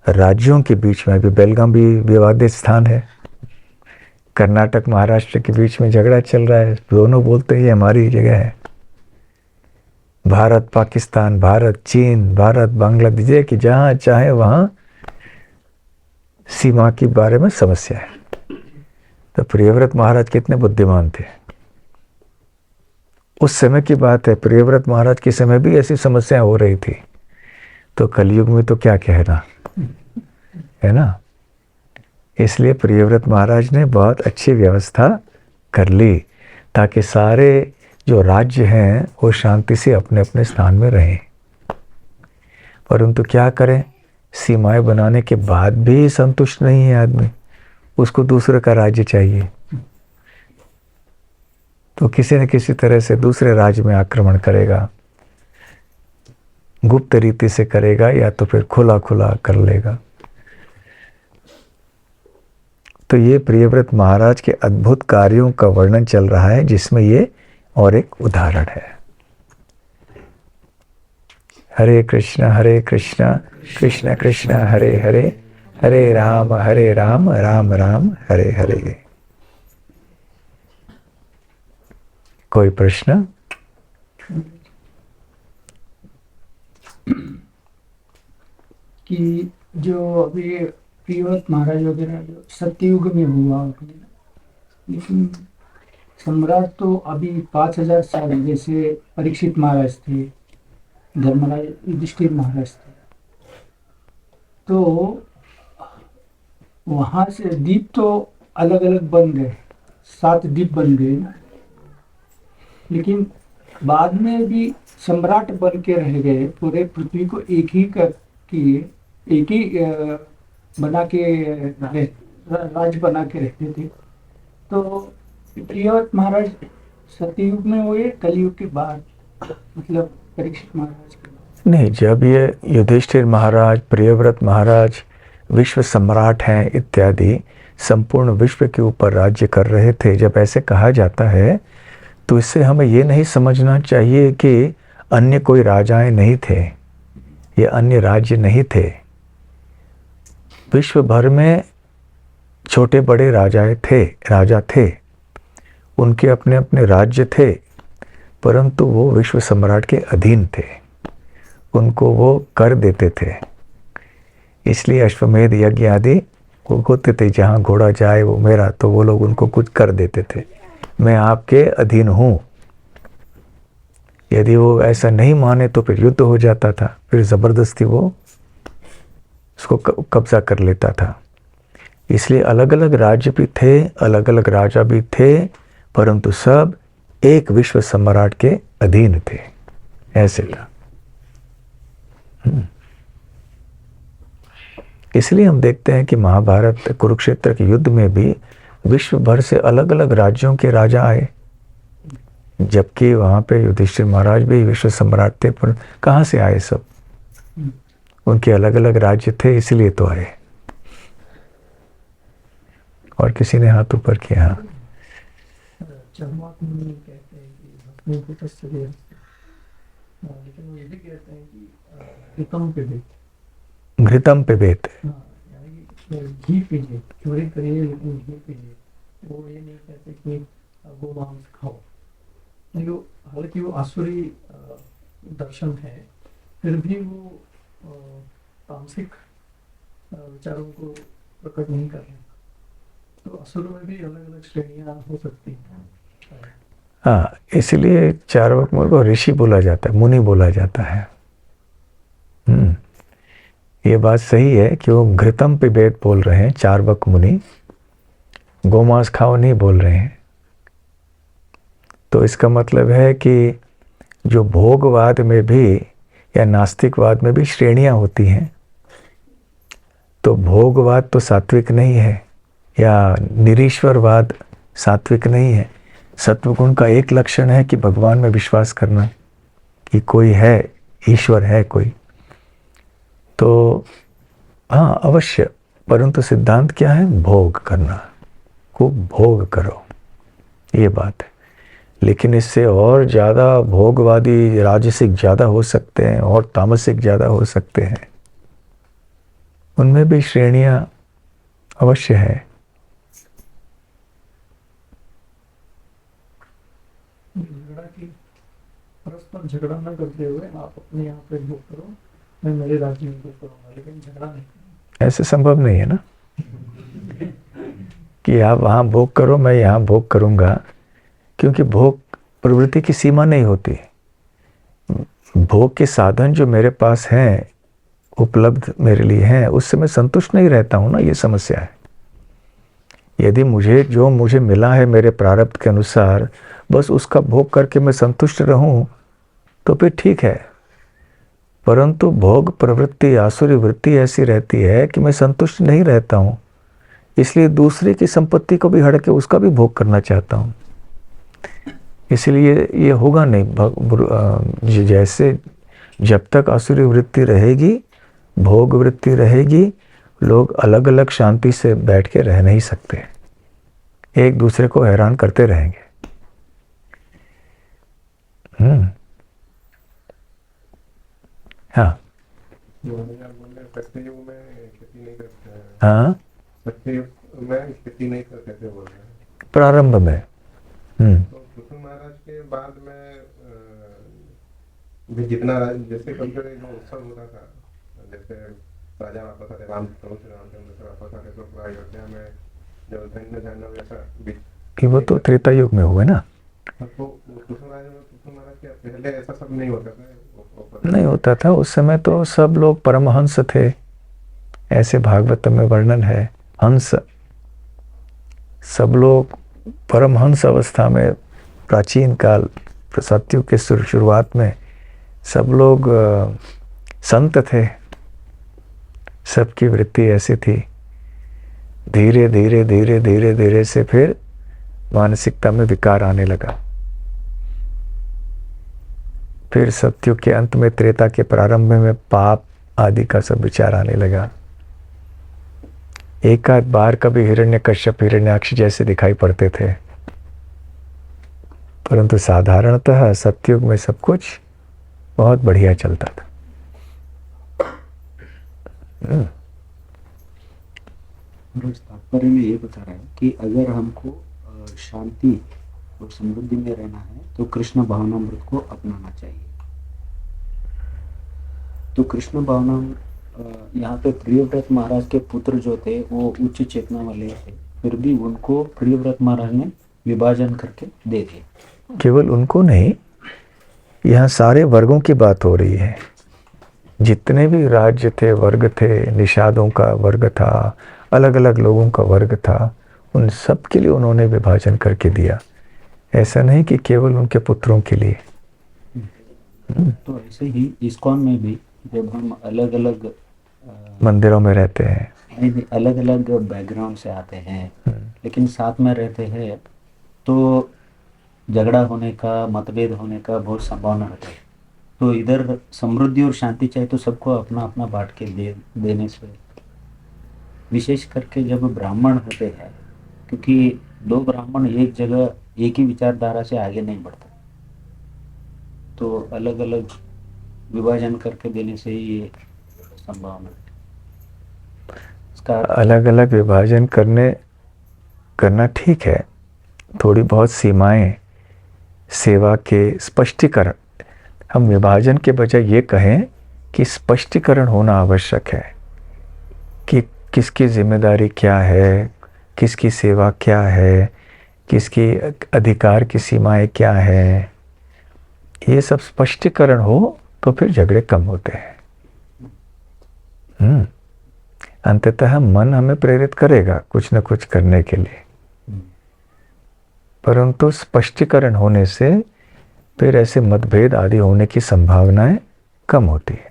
राज्यों के बीच में भी, बेलगाम भी विवादित स्थान है, कर्नाटक महाराष्ट्र के बीच में झगड़ा चल रहा है, दोनों बोलते हैं ये हमारी जगह है। भारत पाकिस्तान, भारत चीन, भारत बांग्लादेश, कि जहाँ चाहे वहाँ सीमा के बारे में समस्या है। तो प्रियव्रत महाराज कितने बुद्धिमान थे। उस समय की बात है, प्रियव्रत महाराज के समय भी ऐसी समस्याएं हो रही थी, तो कलयुग में तो क्या कहना है ना। इसलिए प्रियव्रत महाराज ने बहुत अच्छी व्यवस्था कर ली ताकि सारे जो राज्य हैं वो शांति से अपने अपने स्थान में रहें। परंतु क्या करें, सीमाएं बनाने के बाद भी संतुष्ट नहीं है आदमी, उसको दूसरे का राज्य चाहिए, तो किसी न किसी तरह से दूसरे राज्य में आक्रमण करेगा, गुप्त रीति से करेगा या तो फिर खुला खुला कर लेगा। तो ये प्रियव्रत महाराज के अद्भुत कार्यों का वर्णन चल रहा है, जिसमें ये और एक उदाहरण है। हरे कृष्ण कृष्ण कृष्ण हरे हरे, हरे राम राम राम हरे हरे। कोई प्रश्न? कि जो अभी प्रियव्रत महाराज वगैरह जो सत्ययुग में हुआ, लेकिन सम्राट तो अभी 5000 साल, जैसे परीक्षित महाराज थे, धर्मराज युधिष्ठिर महाराज थे, तो वहां से द्वीप तो अलग अलग बन गए, 7 द्वीप बन गए ना, लेकिन बाद में भी सम्राट बन के रह गए, पूरे पृथ्वी को एक ही बना के राज्य बना के रहते थे। तो प्रियव्रत महाराज सतयुग में हुए, कलयुग के बाद, मतलब परीक्षित महाराज के? नहीं, जब ये युधिष्ठिर महाराज, प्रियव्रत महाराज विश्व सम्राट हैं इत्यादि, संपूर्ण विश्व के ऊपर राज्य कर रहे थे, जब ऐसे कहा जाता है तो इससे हमें ये नहीं समझना चाहिए कि अन्य कोई राजाएं नहीं थे या अन्य राज्य नहीं थे। विश्व भर में छोटे बड़े राजा थे, उनके अपने अपने राज्य थे, परंतु वो विश्व सम्राट के अधीन थे, उनको वो कर देते थे। इसलिए अश्वमेध यज्ञ आदि वो होते थे, जहाँ घोड़ा जाए वो मेरा, तो वो लोग उनको कुछ कर देते थे, मैं आपके अधीन हूँ। यदि वो ऐसा नहीं माने तो फिर युद्ध हो जाता था, फिर ज़बरदस्ती वो उसको कब्जा कर लेता था। इसलिए अलग अलग राज्य भी थे, अलग अलग राजा भी थे, परंतु सब एक विश्व सम्राट के अधीन थे, ऐसे था। इसलिए हम देखते हैं कि महाभारत, कुरुक्षेत्र के युद्ध में भी विश्व भर से अलग अलग राज्यों के राजा आए, जबकि वहाँ पे युधिष्ठिर महाराज भी विश्व सम्राट थे, पर कहाँ से आए सब? उनके अलग अलग राज्य थे, इसलिए तो आए। और किसी ने हाथ ऊपर किया? घृतम पिबेत, घी पीजिए, चोरी करिए लेकिन घी पीजिए। वो ये नहीं कहते कि गोमांस खाओ। हालांकि वो आसुरी दर्शन है, फिर भी वो तामसिक विचारों को प्रकट नहीं कर रहे। तो असुरों में भी अलग अलग श्रेणियां हो सकती हैं। हाँ, इसलिए चार्वाक मुनि को ऋषि बोला जाता है, मुनि बोला जाता है। ये बात सही है कि वो घृतम पिबेत बोल रहे हैं, चार्वाक मुनि, गोमांस खाओ नहीं बोल रहे हैं। तो इसका मतलब है कि जो भोगवाद में भी या नास्तिकवाद में भी श्रेणियां होती हैं, तो भोगवाद तो सात्विक नहीं है, या निरीश्वरवाद सात्विक नहीं है। सत्वगुण का एक लक्षण है कि भगवान में विश्वास करना कि कोई है, ईश्वर है कोई। तो हाँ, अवश्य परंतु सिद्धांत क्या है? भोग करना, खूब भोग करो, ये बात है। लेकिन इससे और ज़्यादा भोगवादी राजसिक ज़्यादा हो सकते हैं और तामसिक ज़्यादा हो सकते हैं, उनमें भी श्रेणियां अवश्य है। झगड़ा की परस्पर झगड़ा न करते हुए आप अपने यहाँ पे भोग करो, मैं मेरे राज्य में भोग करूंगा, लेकिन झगड़ा नहीं करना। ऐसे संभव नहीं है ना कि आप वहाँ भोग करो, मैं यहाँ भोग करूँगा, क्योंकि भोग प्रवृत्ति की सीमा नहीं होती। भोग के साधन जो मेरे पास हैं, उपलब्ध मेरे लिए हैं, उससे मैं संतुष्ट नहीं रहता हूँ ना, ये समस्या है। यदि मुझे मिला है मेरे प्रारब्ध के अनुसार, बस उसका भोग करके मैं संतुष्ट रहूं तो फिर ठीक है। परंतु भोग प्रवृत्ति, आसुरी वृत्ति ऐसी रहती है कि मैं संतुष्ट नहीं रहता हूं, इसलिए दूसरे की संपत्ति को भी हड़ के उसका भी भोग करना चाहता हूं। इसलिए ये होगा नहीं। जैसे जब तक आसुरी वृत्ति रहेगी, भोग वृत्ति रहेगी, लोग अलग अलग शांति से बैठ के रह नहीं सकते, एक दूसरे को हैरान करते रहेंगे। हाँ सत्ययुग में खेती नहीं करते हैं। हाँ, सत्ययुग में खेती नहीं करते थे बोल रहे हैं प्रारंभ में। तो कुसुम महाराज के बाद में भी जितना जैसे कभी कभी जो उत्सव होता था, जैसे राजा वापस आते, रामचंद्र वापस आते, तो पूरा अयोध्या में जो धन्य जानव ऐसा वो तो त्रेता युग में हुए ना। तो कुसुम महाराज के पहले ऐसा सब नहीं होता था। नहीं होता था उस समय, तो सब लोग परमहंस थे, ऐसे भागवत में वर्णन है। हंस, सब लोग परमहंस अवस्था में, प्राचीन काल सतयुग के शुरुआत में सब लोग संत थे, सबकी वृत्ति ऐसी थी। धीरे धीरे धीरे धीरे धीरे से फिर मानसिकता में विकार आने लगा। फिर सतयुग के अंत में, त्रेता के प्रारंभ में पाप आदि का सब विचार आने लगा। एक आध बार कभी हिरण्यकश्यप, हिरण्याक्ष जैसे दिखाई पड़ते थे, परंतु साधारणतः सतयुग में सब कुछ बहुत बढ़िया चलता था। तात्पर्य में ये बता रहा है कि अगर हमको शांति और समृद्धि में रहना है तो कृष्ण भावनामृत को अपनाना चाहिए। तो कृष्ण भावनामृत, यहाँ पे प्रियव्रत महाराज के पुत्र जो थे वो उच्च चेतना वाले थे, फिर भी उनको प्रियव्रत महाराज ने विभाजन करके दे दिए। केवल उनको नहीं, यहाँ सारे वर्गों की बात हो रही है। जितने भी राज्य थे, वर्ग थे, निषादों का वर्ग था, अलग अलग लोगों का वर्ग था, उन सब के लिए उन्होंने विभाजन करके दिया। ऐसा नहीं कि केवल उनके पुत्रों के लिए। तो ऐसे ही इस्कॉन में भी जब हम अलग अलग मंदिरों में रहते हैं, अलग अलग बैकग्राउंड से आते हैं, लेकिन साथ में रहते हैं, तो झगड़ा होने का, मतभेद होने का बहुत संभावना रहती है। तो इधर समृद्धि और शांति चाहिए तो सबको अपना अपना बांट के देने से, विशेष करके जब ब्राह्मण होते हैं, क्योंकि दो ब्राह्मण एक जगह एक ही विचारधारा से आगे नहीं बढ़ते, तो अलग अलग विभाजन करके देने से ही ये संभावना है। इसका अलग अलग विभाजन करना ठीक है, थोड़ी बहुत सीमाएं, सेवा के स्पष्टीकरण। हम विभाजन के बजाय ये कहें कि स्पष्टीकरण होना आवश्यक है कि किसकी जिम्मेदारी क्या है, किसकी सेवा क्या है, किसकी अधिकार की सीमाएं क्या है। ये सब स्पष्टीकरण हो तो फिर झगड़े कम होते हैं। अंततः मन हमें प्रेरित करेगा कुछ न कुछ करने के लिए, परंतु स्पष्टीकरण होने से फिर ऐसे मतभेद आदि होने की संभावनाएं कम होती है।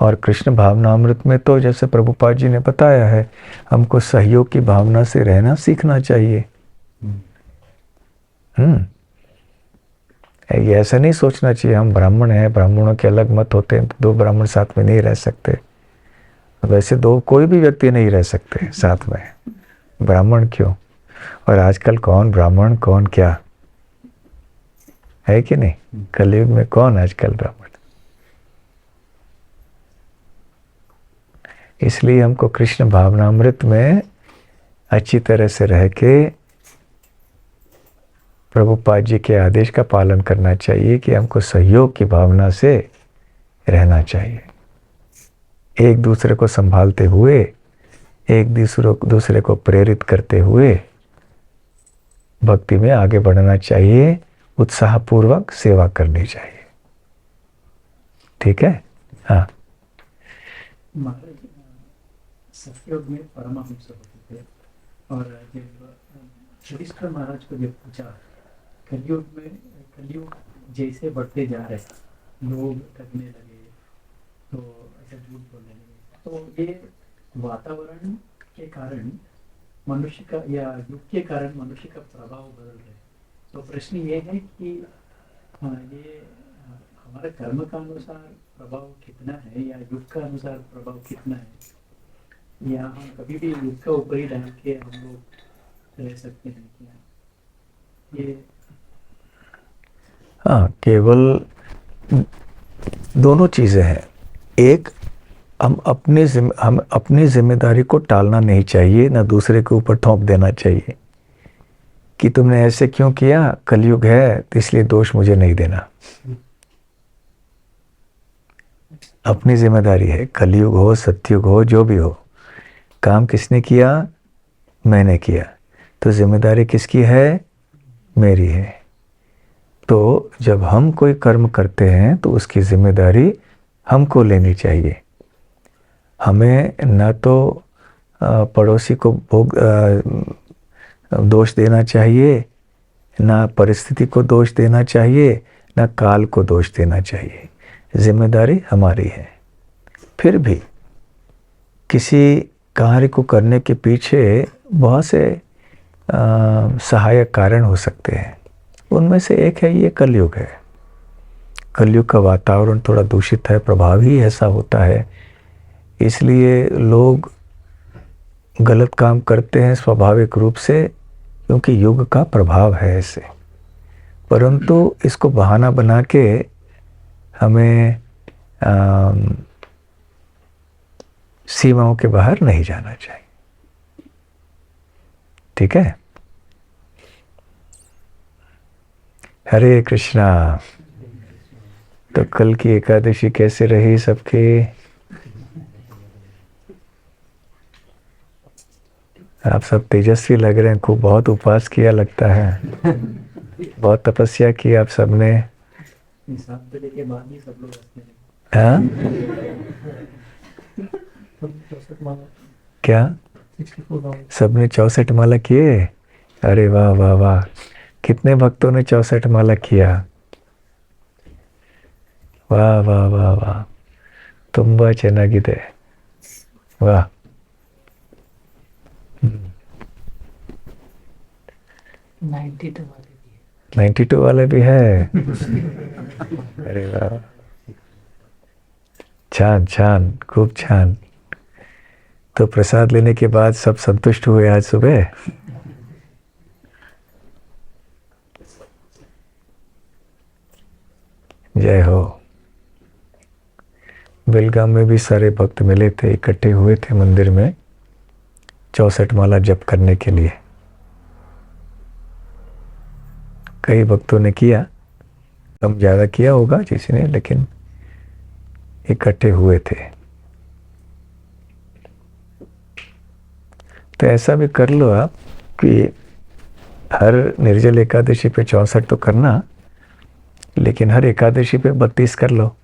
और कृष्ण भावनामृत में तो जैसे प्रभुपाद जी ने बताया है, हमको सहयोग की भावना से रहना सीखना चाहिए। ये ऐसा नहीं सोचना चाहिए हम ब्राह्मण हैं, ब्राह्मणों के अलग मत होते हैं तो दो ब्राह्मण साथ में नहीं रह सकते। वैसे दो कोई भी व्यक्ति नहीं रह सकते साथ में, ब्राह्मण क्यों। और आजकल कौन ब्राह्मण कौन क्या है कि नहीं, कलयुग में कौन आजकल ब्राह्मण। इसलिए हमको कृष्ण भावनामृत में अच्छी तरह से रह के प्रभुपाद जी के आदेश का पालन करना चाहिए कि हमको सहयोग की भावना से रहना चाहिए, एक दूसरे को संभालते हुए, एक दूसरे को प्रेरित करते हुए भक्ति में आगे बढ़ना चाहिए, उत्साहपूर्वक सेवा करनी चाहिए। ठीक है। हाँ, महाराज सतयुग में परमहंस होते थे और जब युधिष्ठिर महाराज को जब पूछा कलयुग जैसे बढ़ते जा रहे लोग ठगने लगे तो ऐसा झूठ बोलने लगे, तो ये वातावरण के कारण मनुष्य का या युग के कारण मनुष्य का प्रभाव बदल रहे। तो प्रश्न ये है कि ये हमारे कर्म का अनुसार प्रभाव कितना है या युग का अनुसार प्रभाव कितना है, या हम कभी भी युग का ऊपर ही डाल के हम लोग रह सकते हैं क्या ये? हाँ, केवल दोनों चीज़ें हैं। एक, हम अपनी जिम्मेदारी को टालना नहीं चाहिए, ना दूसरे के ऊपर थोप देना चाहिए कि तुमने ऐसे क्यों किया, कलयुग है तो इसलिए दोष मुझे नहीं देना। अपनी जिम्मेदारी है, कलयुग हो सतयुग हो जो भी हो, काम किसने किया, मैंने किया, तो जिम्मेदारी किसकी है, मेरी है। तो जब हम कोई कर्म करते हैं तो उसकी जिम्मेदारी हमको लेनी चाहिए। हमें न तो पड़ोसी को दोष देना चाहिए, ना परिस्थिति को दोष देना चाहिए, ना काल को दोष देना चाहिए। जिम्मेदारी हमारी है। फिर भी किसी कार्य को करने के पीछे बहुत से सहायक कारण हो सकते हैं। उनमें से एक है ये कलयुग है। कलयुग का वातावरण थोड़ा दूषित है, प्रभाव ही ऐसा होता है, इसलिए लोग गलत काम करते हैं स्वाभाविक रूप से, क्योंकि युग का प्रभाव है ऐसे। परंतु इसको बहाना बना के हमें सीमाओं के बाहर नहीं जाना चाहिए। ठीक है। हरे कृष्णा। तो कल की एकादशी कैसे रही सबकी? आप सब तेजस्वी लग रहे हैं, खूब बहुत उपवास किया लगता है, बहुत तपस्या की आप सबने। 7 बजे के बाद ही सब लोग हंसने लगे। हाँ, 64 माला क्या 64 माला सबने 64 माला किए? अरे वाह वाह वाह, कितने भक्तों ने 64 माला किया? वाह वाह वाह वाह, ತುಂಬಾ ಚೆನ್ನಾಗಿದೆ, वाह। 92 वाले भी है। 92 वाले भी है। अरे वाह, छान छान, खूब छान। तो प्रसाद लेने के बाद सब संतुष्ट हुए आज सुबह? जय हो। बेलगाम में भी सारे भक्त मिले थे, इकट्ठे हुए थे मंदिर में 64 माला जप करने के लिए। कई भक्तों ने किया, कम ज़्यादा किया होगा किसी ने, लेकिन इकट्ठे हुए थे। तो ऐसा भी कर लो आप कि हर निर्जल एकादशी पे 64 तो करना, लेकिन हर एकादशी पे 32 कर लो।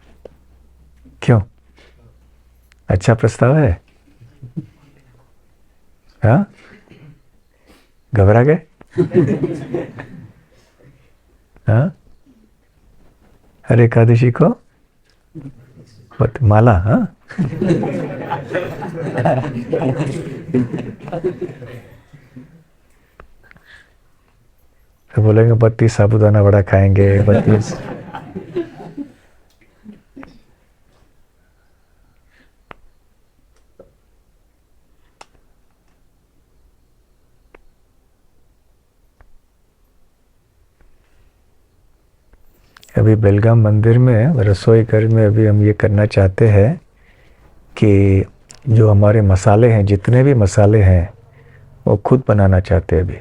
क्यों? अच्छा प्रस्ताव है? हाँ, घबरा गए? हाँ, हर एकादशी को माला। हाँ, तो बोलेंगे 32 साबूदाना वड़ा खाएंगे, 32। अभी बेलगाम मंदिर में रसोई घर में अभी हम ये करना चाहते हैं कि जो हमारे मसाले हैं, जितने भी मसाले हैं वो खुद बनाना चाहते हैं। अभी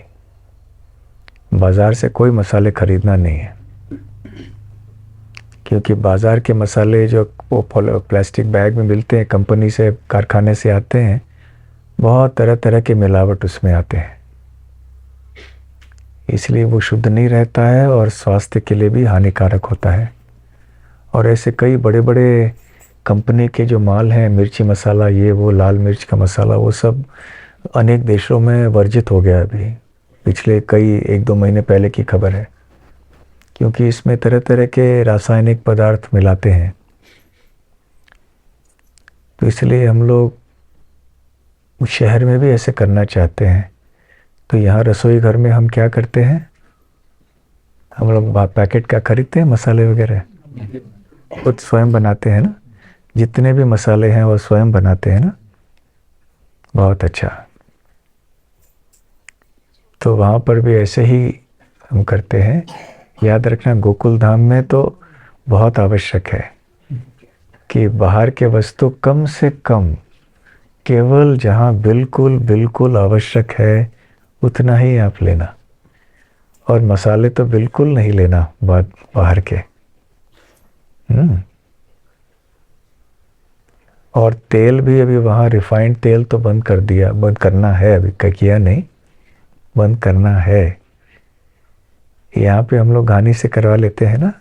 बाज़ार से कोई मसाले खरीदना नहीं है, क्योंकि बाज़ार के मसाले जो वो प्लास्टिक बैग में मिलते हैं, कंपनी से, कारखाने से आते हैं, बहुत तरह तरह के मिलावट उसमें आते हैं, इसलिए वो शुद्ध नहीं रहता है और स्वास्थ्य के लिए भी हानिकारक होता है। और ऐसे कई बड़े बड़े कंपनी के जो माल हैं, मिर्ची मसाला, ये वो लाल मिर्च का मसाला, वो सब अनेक देशों में वर्जित हो गया अभी, पिछले कई 1-2 महीने पहले की खबर है, क्योंकि इसमें तरह तरह के रासायनिक पदार्थ मिलाते हैं। तो इसलिए हम लोग शहर में भी ऐसे करना चाहते हैं। तो यहाँ रसोई घर में हम क्या करते हैं, हम लोग पैकेट का खरीदते हैं मसाले वगैरह, खुद स्वयं बनाते हैं ना, जितने भी मसाले हैं वो स्वयं बनाते हैं ना। बहुत अच्छा। तो वहाँ पर भी ऐसे ही हम करते हैं। याद रखना, गोकुल धाम में तो बहुत आवश्यक है कि बाहर के वस्तु कम से कम, केवल जहाँ बिल्कुल बिल्कुल आवश्यक है उतना ही आप लेना, और मसाले तो बिल्कुल नहीं लेना बाहर के। और तेल भी अभी वहाँ रिफाइंड तेल तो बंद कर दिया, बंद करना है, अभी किया नहीं, बंद करना है। यहाँ पे हम लोग घानी से करवा लेते हैं ना।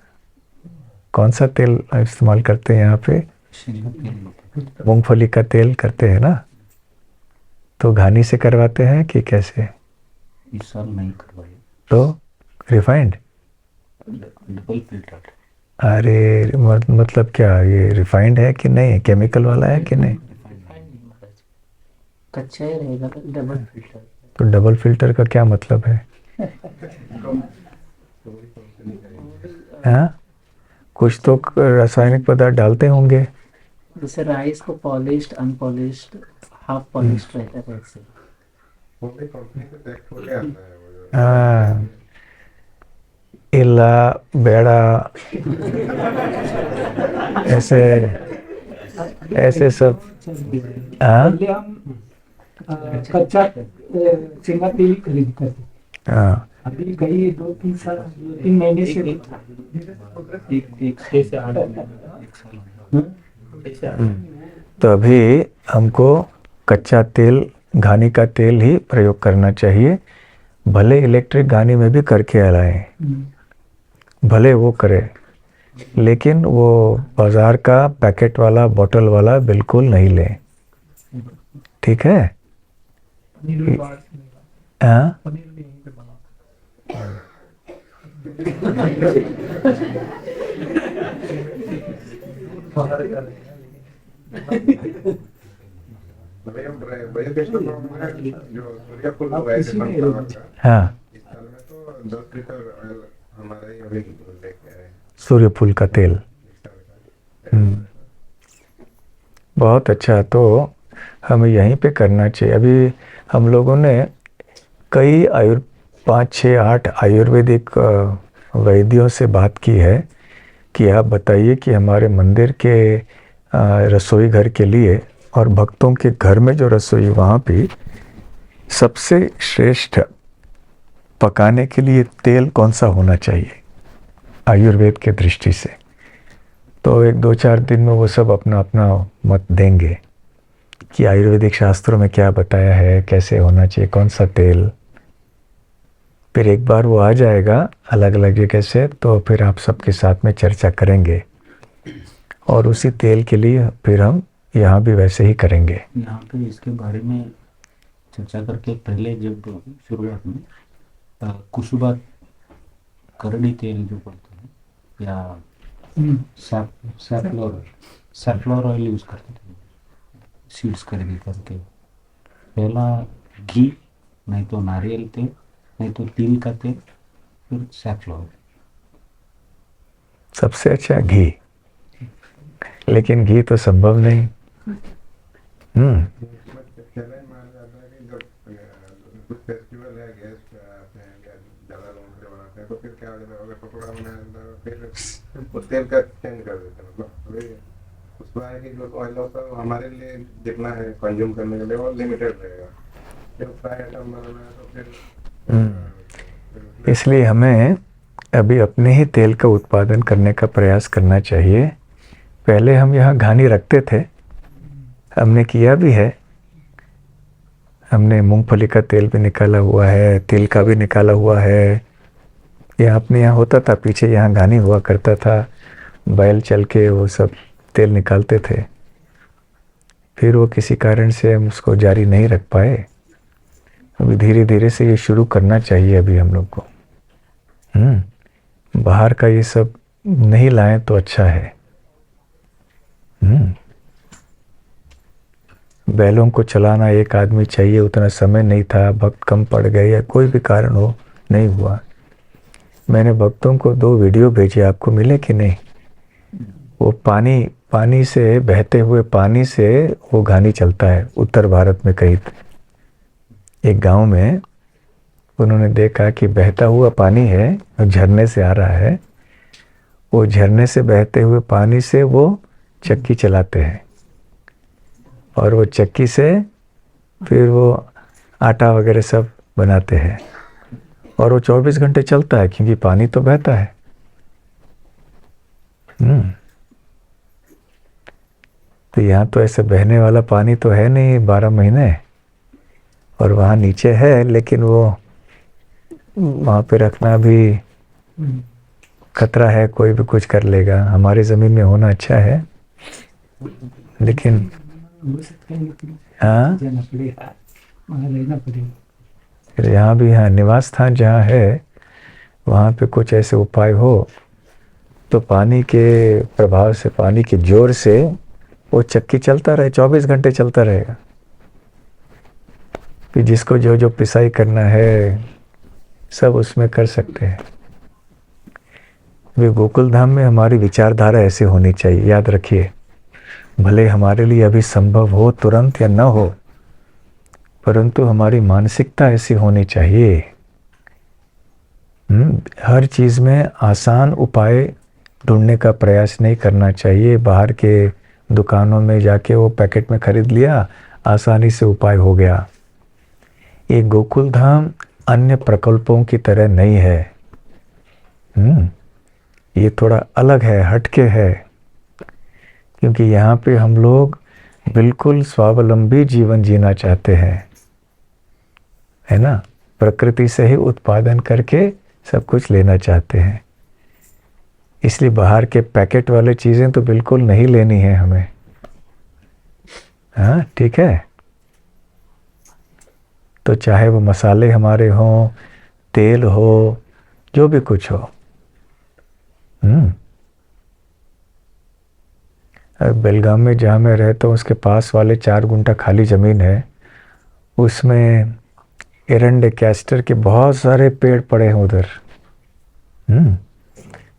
कौन सा तेल इस्तेमाल करते हैं यहाँ पे? मूंगफली का तेल करते हैं ना। तो घानी से करवाते हैं कि कैसे? इस साल नहीं करवाए। तो रिफाइंड? Double filter. अरे मतलब क्या ये रिफाइंड है कि नहीं, केमिकल वाला है कि नहीं? कच्चा ही रहेगा तो डबल फिल्टर। तो डबल फिल्टर का क्या मतलब है? हाँ, कुछ तो रासायनिक पदार्थ डालते होंगे। जैसे राइस को पॉलिश्ड, अनपॉलिश्ड, हाफ पॉलिश्ड रहता है वैसे। कंपनी से टैक्स हो गया आता है वो जो। हाँ, इला बेड़ा ऐसे ऐसे सब। हाँ पहले हम कच्चा शेंगा तेल खरीदते थे। हाँ, अभी कई 2-3 महीने से तो अभी हमको कच्चा तेल, घानी का तेल ही प्रयोग करना चाहिए। भले इलेक्ट्रिक घानी में भी करके लाएं, भले वो करे, लेकिन वो बाजार का पैकेट वाला, बोतल वाला बिल्कुल नहीं लें। ठीक है? हाँ, जो सूर्यफूल उगाए थे sunflower का, हाँ, इस साल में तो 10 लीटर ऑयल हमारा ही अभी लेके आए सूर्यफूल का तेल। इस साल का। बहुत अच्छा। तो हमें यहीं पे करना चाहिए। अभी हम लोगों ने कई 5, 6, 8 आयुर्वेदिक वैद्यों से बात की है कि आप बताइए कि हमारे मंदिर के रसोई घर के लिए और भक्तों के घर में जो रसोई, वहाँ पे सबसे श्रेष्ठ पकाने के लिए तेल कौन सा होना चाहिए आयुर्वेद के दृष्टि से। तो 1-2-4 दिन में वो सब अपना अपना मत देंगे कि आयुर्वेदिक शास्त्रों में क्या बताया है, कैसे होना चाहिए, कौन सा तेल। फिर एक बार वो आ जाएगा अलग अलग जगह से, तो फिर आप सबके साथ में चर्चा करेंगे, और उसी तेल के लिए फिर हम यहाँ भी वैसे ही करेंगे। यहाँ पे इसके बारे में चर्चा करके पहले जब शुरुआत में कुशुबा करड़ी तेल जो बोलते हैं, या सैफ्लॉवर ऑयल यूज़ करते थे, सीड्स खरीद करके। पहला घी, नहीं तो नारियल तेल, नहीं तो तिल का तेल, फिर सैफ्लॉवर। सबसे अच्छा घी, लेकिन घी तो संभव नहीं। इसमें चैलेंज माना जाता है कि जब कुछ फेस्टिवल है, गेस्ट आते हैं या ज़्यादा लोगों के बनाते हैं, तो फिर क्या हो जाता है, अगर पकौड़ा बनाया जाता है फिर वो तेल का चेंज कर देते हैं। मतलब अभी उसमें है कि जो ऑयल होता है वो हमारे लिए जितना है कंज्यूम करने के लिए वो लिमिटेड रहेगा। जब फ्राई आइटम बनाना है तो फिर इसलिए हमें अभी अपने ही तेल का उत्पादन करने का प्रयास करना चाहिए। पहले हम यहाँ घानी रखते थे, हमने किया भी है। हमने मूंगफली का तेल भी निकाला हुआ है, तिल का भी निकाला हुआ है। यह अपने यहाँ होता था, पीछे यहाँ घानी हुआ करता था, बैल चल के वो सब तेल निकालते थे। फिर वो किसी कारण से हम उसको जारी नहीं रख पाए। अभी धीरे धीरे से ये शुरू करना चाहिए अभी हम लोग को। बाहर का ये सब नहीं लाएं तो अच्छा है। बैलों को चलाना एक आदमी चाहिए, उतना समय नहीं था, भक्त कम पड़ गए या कोई भी कारण हो, नहीं हुआ। मैंने भक्तों को 2 वीडियो भेजे, आपको मिले कि नहीं? वो पानी से, बहते हुए पानी से वो घानी चलता है उत्तर भारत में कहीं। एक गांव में उन्होंने देखा कि बहता हुआ पानी है, झरने से आ रहा है। वो झरने से बहते हुए पानी से वो चक्की चलाते हैं, और वो चक्की से फिर वो आटा वगैरह सब बनाते हैं, और वो 24 घंटे चलता है क्योंकि पानी तो बहता है। तो यहाँ तो ऐसे बहने वाला पानी तो है नहीं 12 महीने, और वहाँ नीचे है, लेकिन वो वहाँ पे रखना भी खतरा है, कोई भी कुछ कर लेगा। हमारी ज़मीन में होना अच्छा है, लेकिन हाँ, फिर यहाँ भी, हाँ, निवास स्थान जहाँ है वहाँ पे कुछ ऐसे उपाय हो तो पानी के प्रभाव से, पानी के जोर से वो चक्की चलता रहे, 24 घंटे चलता रहेगा। कि जिसको जो जो पिसाई करना है सब उसमें कर सकते हैं। वे गोकुल धाम में हमारी विचारधारा ऐसे होनी चाहिए, याद रखिए। भले हमारे लिए अभी संभव हो तुरंत या न हो, परंतु हमारी मानसिकता ऐसी होनी चाहिए। हर चीज़ में आसान उपाय ढूंढने का प्रयास नहीं करना चाहिए। बाहर के दुकानों में जाके वो पैकेट में खरीद लिया, आसानी से उपाय हो गया। ये गोकुल धाम अन्य प्रकल्पों की तरह नहीं है। ये थोड़ा अलग है, हटके है, क्योंकि यहाँ पे हम लोग बिल्कुल स्वावलंबी जीवन जीना चाहते हैं, है ना। प्रकृति से ही उत्पादन करके सब कुछ लेना चाहते हैं। इसलिए बाहर के पैकेट वाले चीज़ें तो बिल्कुल नहीं लेनी है हमें। हाँ, ठीक है। तो चाहे वो मसाले हमारे हों, तेल हो, जो भी कुछ हो। बेलगाम में जहाँ मैं रहता हूँ उसके पास वाले 4 गुंठा खाली ज़मीन है, उसमें एरंडे कैस्टर के बहुत सारे पेड़ पड़े हैं उधर।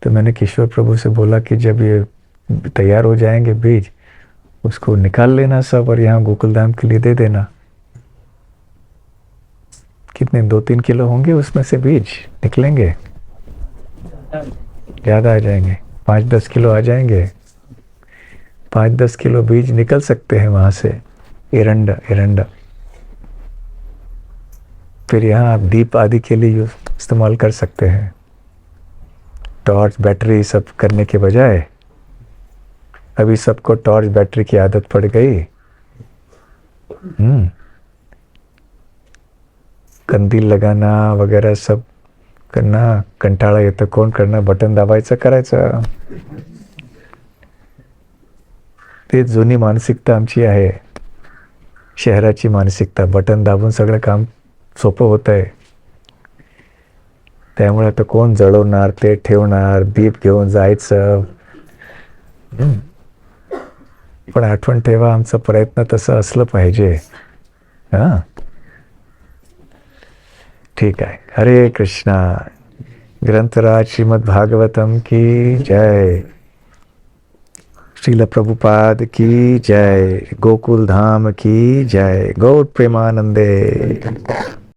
तो मैंने किशोर प्रभु से बोला कि जब ये तैयार हो जाएंगे बीज, उसको निकाल लेना सब और यहाँ गोकुलधाम के लिए दे देना। कितने 2-3 किलो होंगे उसमें से बीज निकलेंगे, ज़्यादा आ जाएंगे, 5-10 किलो आ जाएंगे। 5-10 किलो बीज निकल सकते हैं वहाँ से, एरंडा। फिर यहाँ आप दीप आदि के लिए इस्तेमाल कर सकते हैं। टॉर्च, बैटरी सब करने के बजाय अभी सबको टॉर्च बैटरी की आदत पड़ गई। कंदील लगाना वगैरह सब करना कंटाळा येतं, कोण करणार? बटन दाबायचं, करायचं। ते जुनी मानसिकता आमची आहे, शहराची मानसिकता। बटन दाबून सगळं काम सोपं होतं आहे, त्यामुळे आता कोण जळवणार, ते ठेवणार, दीप घेऊन जायचं। पण आठवण ठेवा, आमचा प्रयत्न तसं असलं पाहिजे। हां, ठीक आहे। हरे कृष्णा। ग्रंथराज श्रीमद् भागवतम की जय। श्रील प्रभुपाद की जय। गोकुल धाम की जय। गौर प्रेमानंदे।